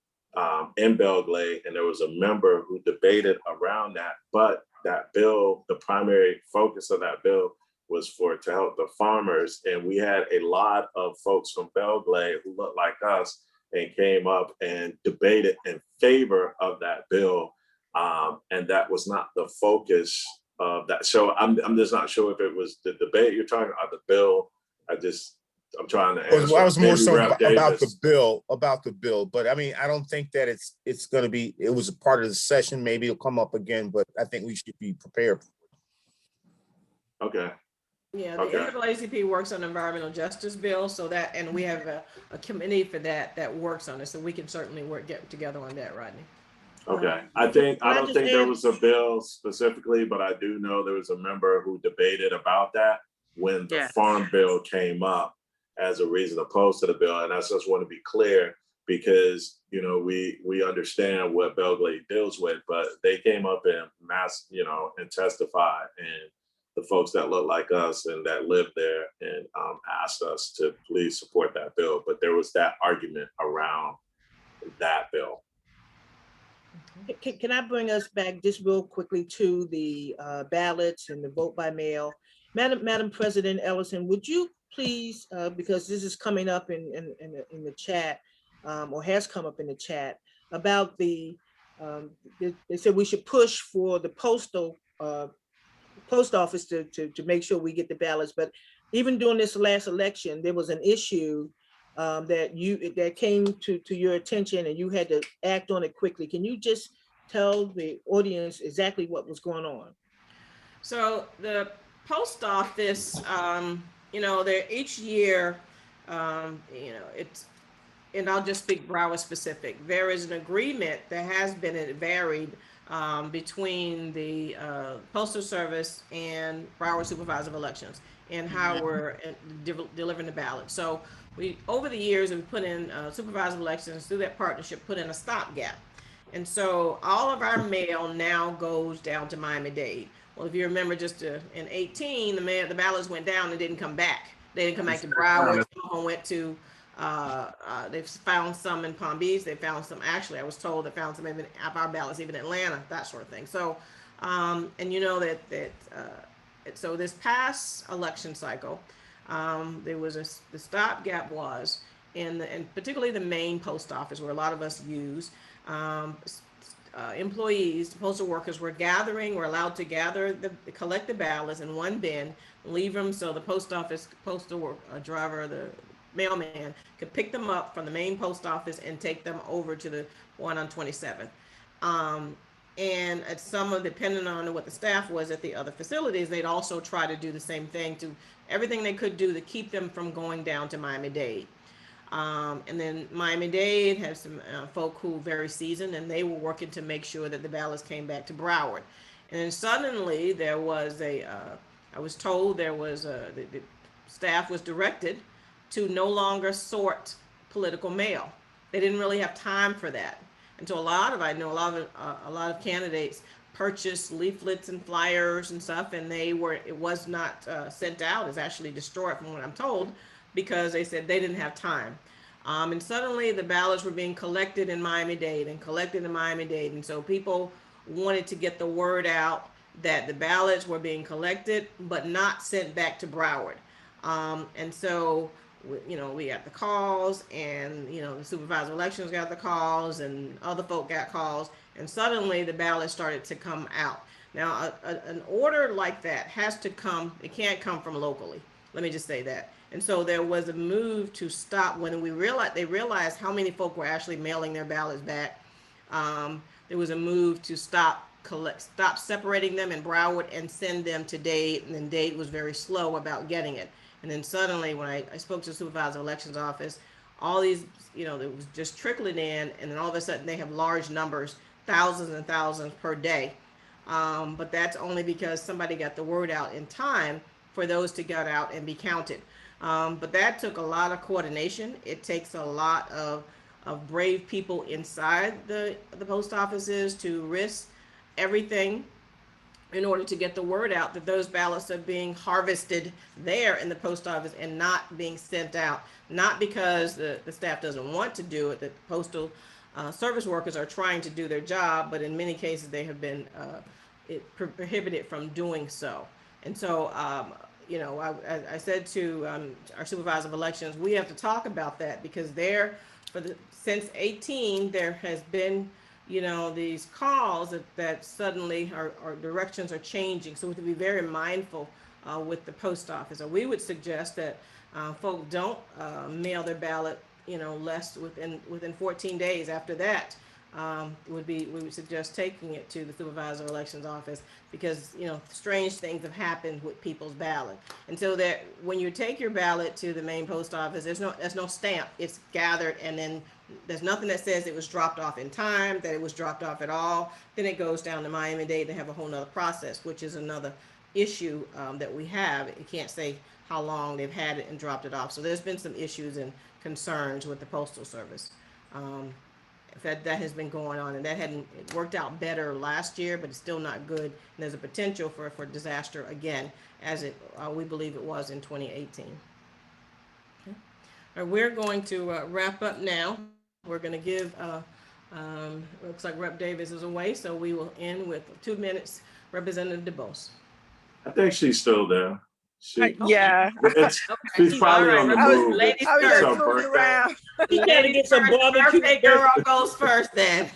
D: in Belgrade, and there was a member who debated around that. But that bill, the primary focus of that bill was to help the farmers. And we had a lot of folks from Belgrade who looked like us and came up and debated in favor of that bill. And that was not the focus of that. So I'm just not sure if it was the debate you're talking about, the bill. I'm trying to answer.
C: Well, I was more so about the bill, but I mean, I don't think that it's going to be. It was a part of the session. Maybe it'll come up again, but I think we should be prepared.
D: Okay.
A: Yeah, the NAACP works on environmental justice bill, so that, and we have a committee for that works on it, so we can certainly get together on that, Rodney.
D: Okay. I don't think there was a bill specifically, but I do know there was a member who debated about that when the farm bill came up as a reason opposed to the bill. And I just want to be clear, because, you know, we understand what Belgrade deals with, but they came up and and testified, and the folks that look like us and that live there, and asked us to please support that bill. But there was that argument around that bill.
E: Can I bring us back just real quickly to the ballots and the vote by mail? Madam President Ellison, would you please, because this is coming up in the chat, or has come up in the chat, about they said we should push for the post office to make sure we get the ballots. But even during this last election, there was an issue that came to your attention and you had to act on it quickly. Can you just tell the audience exactly what was going on?
A: So the post office, they're each year, it's, and I'll just speak Broward specific. There is an agreement that has been, it varied between the Postal Service and Broward Supervisor of Elections and how we're delivering the ballot. So we, over the years, we've put in Supervisor of Elections through that partnership, put in a stopgap. And so all of our mail now goes down to Miami-Dade. Well, if you remember, just in 18, the ballots went down and didn't come back. They didn't come back to Broward. Some of them went to, they've found some in Palm Beach. They found some, actually, I was told they found some even of our ballots, even Atlanta, that sort of thing. So, and you know so this past election cycle, there was the stopgap was and particularly the main post office where a lot of us use, employees, postal workers were allowed to gather collect the ballots in one bin, leave them so the post office postal driver, the mailman, could pick them up from the main post office and take them over to the one on 27th. And at depending on what the staff was at the other facilities, they'd also try to do the same thing, to everything they could do to keep them from going down to Miami-Dade. And then Miami-Dade had some folk who very seasoned, and they were working to make sure that the ballots came back to Broward. And then suddenly there was I was told there was the staff was directed to no longer sort political mail. They didn't really have time for that. And so I know a lot of candidates purchased leaflets and flyers and stuff, and it was not sent out. It's actually destroyed from what I'm told, because they said they didn't have time. And suddenly the ballots were being collected in Miami-Dade. And so people wanted to get the word out that the ballots were being collected, but not sent back to Broward. And so, we got the calls, and, the supervisor of elections got the calls, and other folk got calls, and suddenly the ballots started to come out. Now, an order like that has to come, it can't come from locally. Let me just say that. And so there was a move to stop when they realized how many folk were actually mailing their ballots back. There was a move to stop separating them in Broward and send them to Dade, and then Dade was very slow about getting it. And then suddenly, when I spoke to the supervisor of elections office, all these, it was just trickling in, and then all of a sudden they have large numbers, thousands and thousands per day. But that's only because somebody got the word out in time for those to get out and be counted. But that took a lot of coordination. It takes a lot of brave people inside the post offices to risk everything in order to get the word out that those ballots are being harvested there in the post office and not being sent out. Not because the staff doesn't want to do it, that the postal service workers are trying to do their job, but in many cases they have been prohibited from doing so. And so, I said to our supervisor of elections, we have to talk about that, because since 18, there has been, these calls that suddenly our directions are changing. So we have to be very mindful with the post office. So we would suggest that folk don't mail their ballot, less within 14 days. After that, we would suggest taking it to the supervisor of elections office, because strange things have happened with people's ballot. And so that when you take your ballot to the main post office, there's no stamp. It's gathered, and then there's nothing that says it was dropped off in time, that it was dropped off at all. Then it goes down to Miami-Dade to have a whole nother process, which is another issue that we have. You can't say how long they've had it and dropped it off. So there's been some issues and concerns with the Postal Service. That has been going on, and it worked out better last year, but it's still not good. And there's a potential for disaster again, as we believe it was in 2018. Okay. All right, we're going to wrap up now. We're going to give, looks like Rep. Davis is away, so we will end with 2 minutes. Representative DuBose.
D: I think she's still there.
F: Yeah.
D: It's,
A: Okay.
D: she's probably
A: All right,
D: on the
F: I was-
D: move.
A: ladies
F: I was
D: It's
F: just
D: her
A: first.
F: moving
D: birthday.
F: around.
E: She's trying to get some barbecue.
A: Birthday girl goes first then.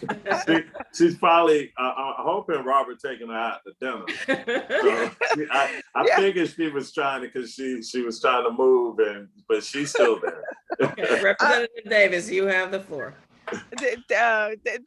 D: She's probably hoping Robert taking her out to dinner. So I
F: Yeah.
D: figured she was trying to, because she was trying to move, but she's still there.
A: Okay, Representative Davis, you have the floor.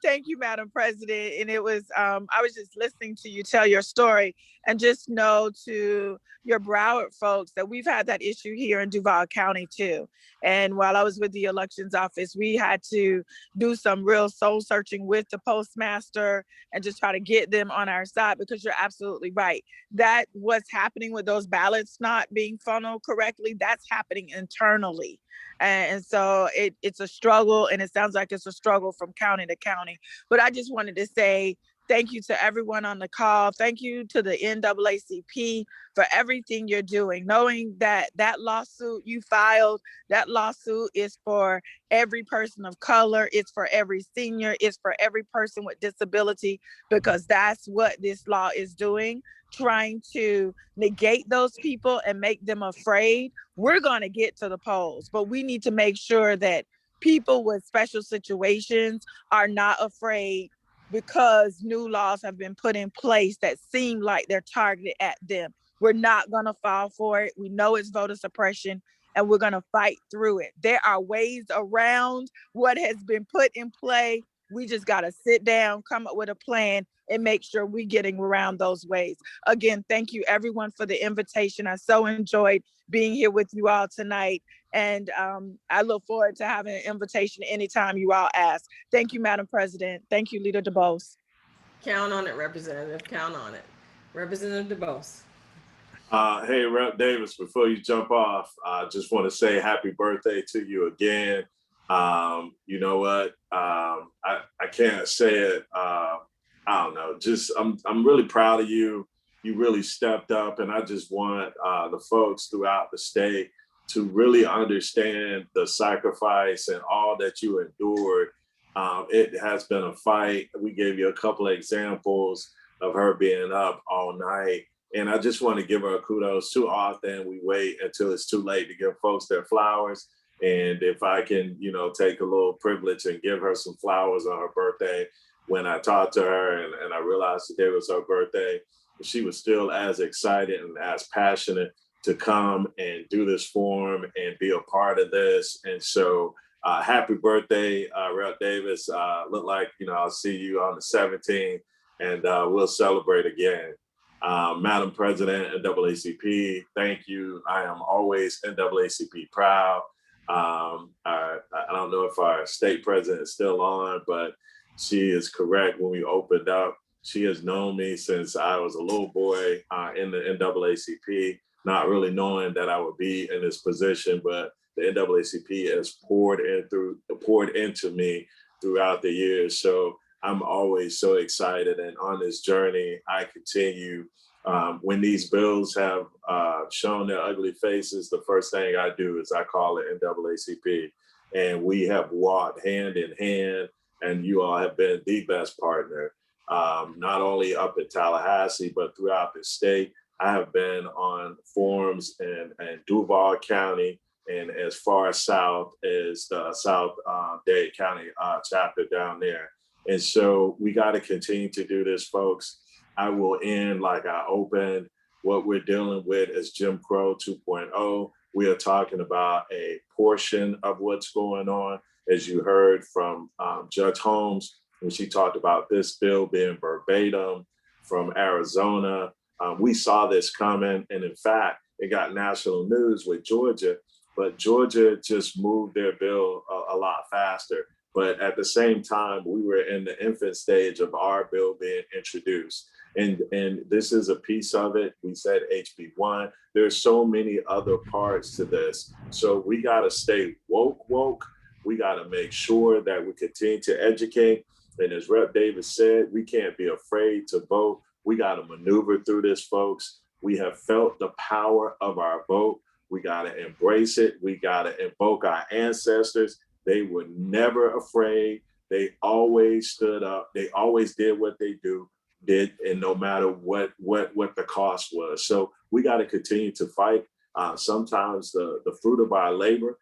F: Thank you, Madam President. And it was, I was just listening to you tell your story, and just know to your Broward folks that we've had that issue here in Duval County too. And while I was with the elections office, we had to do some real soul searching with the postmaster and just try to get them on our side, because you're absolutely right. That what's happening with those ballots not being funneled correctly, that's happening internally. And so it's a struggle, and it sounds like it's a struggle from county to county. But I just wanted to say thank you to everyone on the call. Thank you to the NAACP for everything you're doing, knowing that that lawsuit you filed, that lawsuit is for every person of color, it's for every senior, it's for every person with disability, because that's what this law is doing, trying to negate those people and make them afraid. We're going to get to the polls, but we need to make sure that people with special situations are not afraid, because new laws have been put in place that seem like they're targeted at them. We're not going to fall for it. We know it's voter suppression, and we're going to fight through it. There are ways around what has been put in play. We just got to sit down, come up with a plan, and make sure we're getting around those ways. Again, thank you everyone for the invitation. I so enjoyed being here with you all tonight. And I look forward to having an invitation anytime you all ask. Thank you, Madam President. Thank you, Leader DuBose.
A: Count on it, Representative. Count on it. Representative DuBose.
D: Hey, Rep Davis, before you jump off, I just want to say happy birthday to you again. You know what? I can't say it. I don't know. Just I'm really proud of you. You really stepped up, and I just want the folks throughout the state to really understand the sacrifice and all that you endured. It has been a fight. We gave you a couple of examples of her being up all night. And I just want to give her a kudos. Too often we wait until it's too late to give folks their flowers. And if I can, take a little privilege and give her some flowers on her birthday, when I talked to her and I realized today was her birthday, she was still as excited and as passionate to come and do this forum and be a part of this. And so happy birthday, Rep Davis. Look like, I'll see you on the 17th, and we'll celebrate again. Madam President, NAACP, thank you. I am always NAACP proud. I don't know if our state president is still on, but she is correct. When we opened up, she has known me since I was a little boy in the NAACP, not really knowing that I would be in this position, but the NAACP has poured into me throughout the years. So I'm always so excited, and on this journey, I continue. When these bills have shown their ugly faces, the first thing I do is I call it NAACP, and we have walked hand in hand, and you all have been the best partner, not only up in Tallahassee, but throughout the state. I have been on forums in Duval County and as far south as the South Dade County chapter down there. And so we got to continue to do this, folks. I will end like I opened. What we're dealing with is Jim Crow 2.0. We are talking about a portion of what's going on, as you heard from Judge Holmes, when she talked about this bill being verbatim from Arizona. We saw this coming, and in fact, it got national news with Georgia, but Georgia just moved their bill a lot faster. But at the same time, we were in the infant stage of our bill being introduced. And this is a piece of it. We said HB1. There's so many other parts to this. So we got to stay woke. We got to make sure that we continue to educate. And as Rep Davis said, we can't be afraid to vote. We got to maneuver through this, folks. We have felt the power of our vote. We got to embrace it. We got to invoke our ancestors. They were never afraid. They always stood up. They always did what they did, and no matter what the cost was. So we got to continue to fight. Sometimes the fruit of our labor,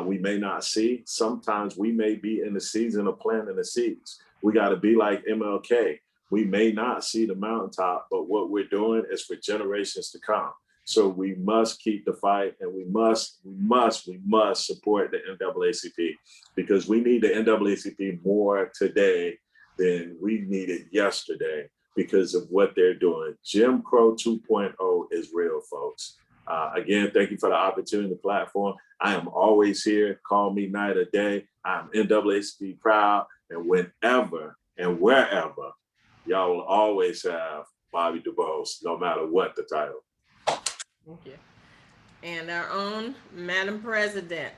D: we may not see. Sometimes we may be in the season of planting the seeds. We got to be like MLK. We may not see the mountaintop, but what we're doing is for generations to come. So we must keep the fight, and we must support the NAACP, because we need the NAACP more today than we needed yesterday because of what they're doing. Jim Crow 2.0 is real, folks. Again, thank you for the opportunity, the platform. I am always here. Call me night or day. I'm NAACP proud, and whenever and wherever, y'all will always have Bobby DuBose, no matter what the title.
A: Thank you. And our own Madam President.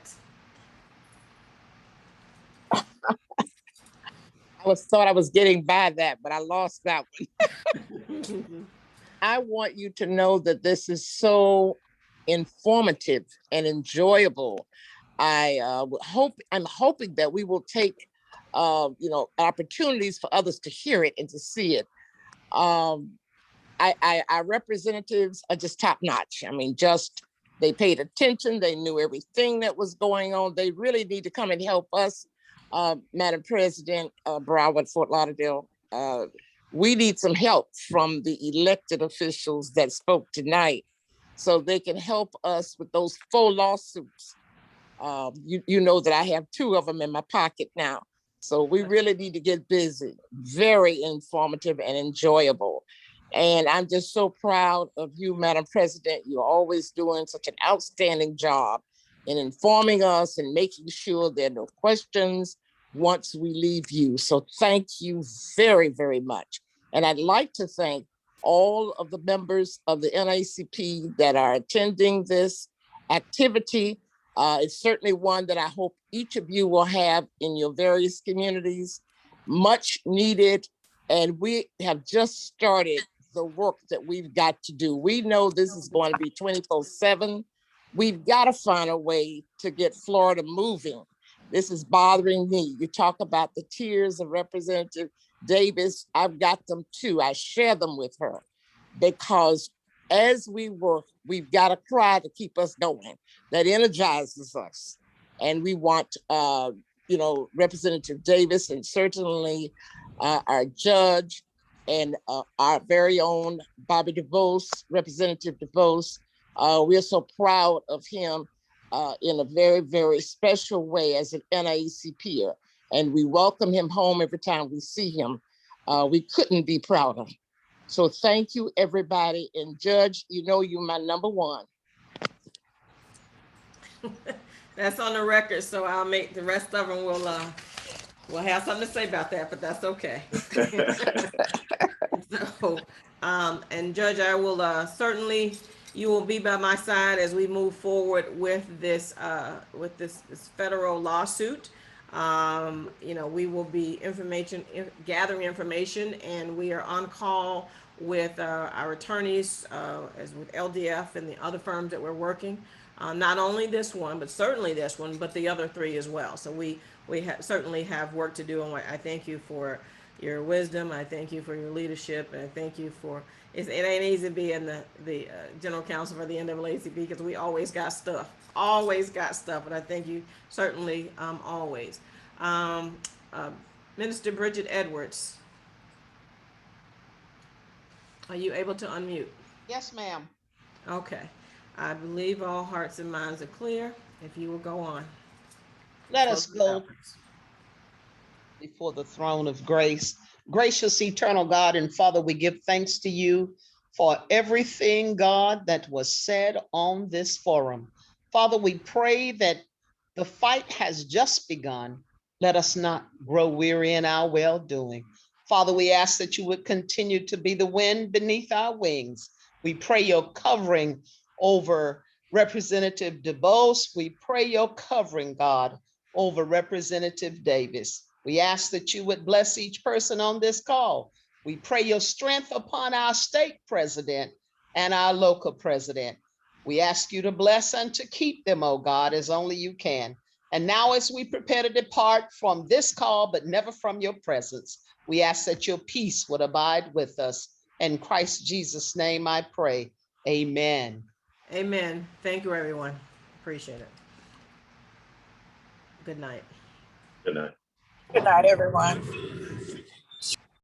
B: Thought I was getting by that, but I lost that one. I want you to know that this is so informative and enjoyable. I'm hoping that we will take, opportunities for others to hear it and to see it. Our representatives are just top notch. I mean, they paid attention. They knew everything that was going on. They really need to come and help us, Madam President, Broward, Fort Lauderdale. We need some help from the elected officials that spoke tonight so they can help us with those 4 lawsuits. You know that I have 2 of them in my pocket now. So we really need to get busy. Very informative and enjoyable. And I'm just so proud of you, Madam President. You're always doing such an outstanding job in informing us and making sure there are no questions once we leave you. So thank you very, very much. And I'd like to thank all of the members of the NAACP that are attending this activity. It's certainly one that I hope each of you will have in your various communities. Much needed. And we have just started the work that we've got to do. We know this is going to be 24/7. We've got to find a way to get Florida moving. This is bothering me. You talk about the tears of Representative Davis. I've got them too. I share them with her, because as we work, we've got a cry to keep us going that energizes us. And we want, Representative Davis, and certainly our judge, and our very own Bobby DuBose, Representative DuBose. We're so proud of him in a very, very special way as an NAACPer. And we welcome him home every time we see him. We couldn't be prouder. So thank you, everybody. And Judge, you're my number 1.
A: That's on the record, so I'll make the rest of them we'll have something to say about that, but that's okay. So, and Judge, I will certainly, you will be by my side as we move forward with this federal lawsuit. We will be gathering information, and we are on call with our attorneys, as with LDF and the other firms that we're working. Not only this one, but certainly this one, but the other 3 as well. So we certainly have work to do, and I thank you for your wisdom. I thank you for your leadership, and I thank you for, it ain't easy being the general counsel for the NAACP, because we always got stuff, but I thank you certainly always. Minister Bridget Edwards, are you able to unmute?
G: Yes, ma'am.
A: Okay. I believe all hearts and minds are clear. If you will go on.
G: Let us go before the throne of grace. Gracious, eternal God and Father, we give thanks to you for everything, God, that was said on this forum. Father, we pray that the fight has just begun. Let us not grow weary in our well-doing. Father, we ask that you would continue to be the wind beneath our wings. We pray your covering over Representative DuBose. We pray your covering, God, over Representative Davis. We ask that you would bless each person on this call. We pray your strength upon our state president and our local president. We ask you to bless and to keep them, oh God, as only you can. And now as we prepare to depart from this call, but never from your presence, we ask that your peace would abide with us. In Christ Jesus' name I pray. Amen.
A: Amen. Thank you, everyone. Appreciate it. Good night.
D: Good night.
F: Good night, everyone.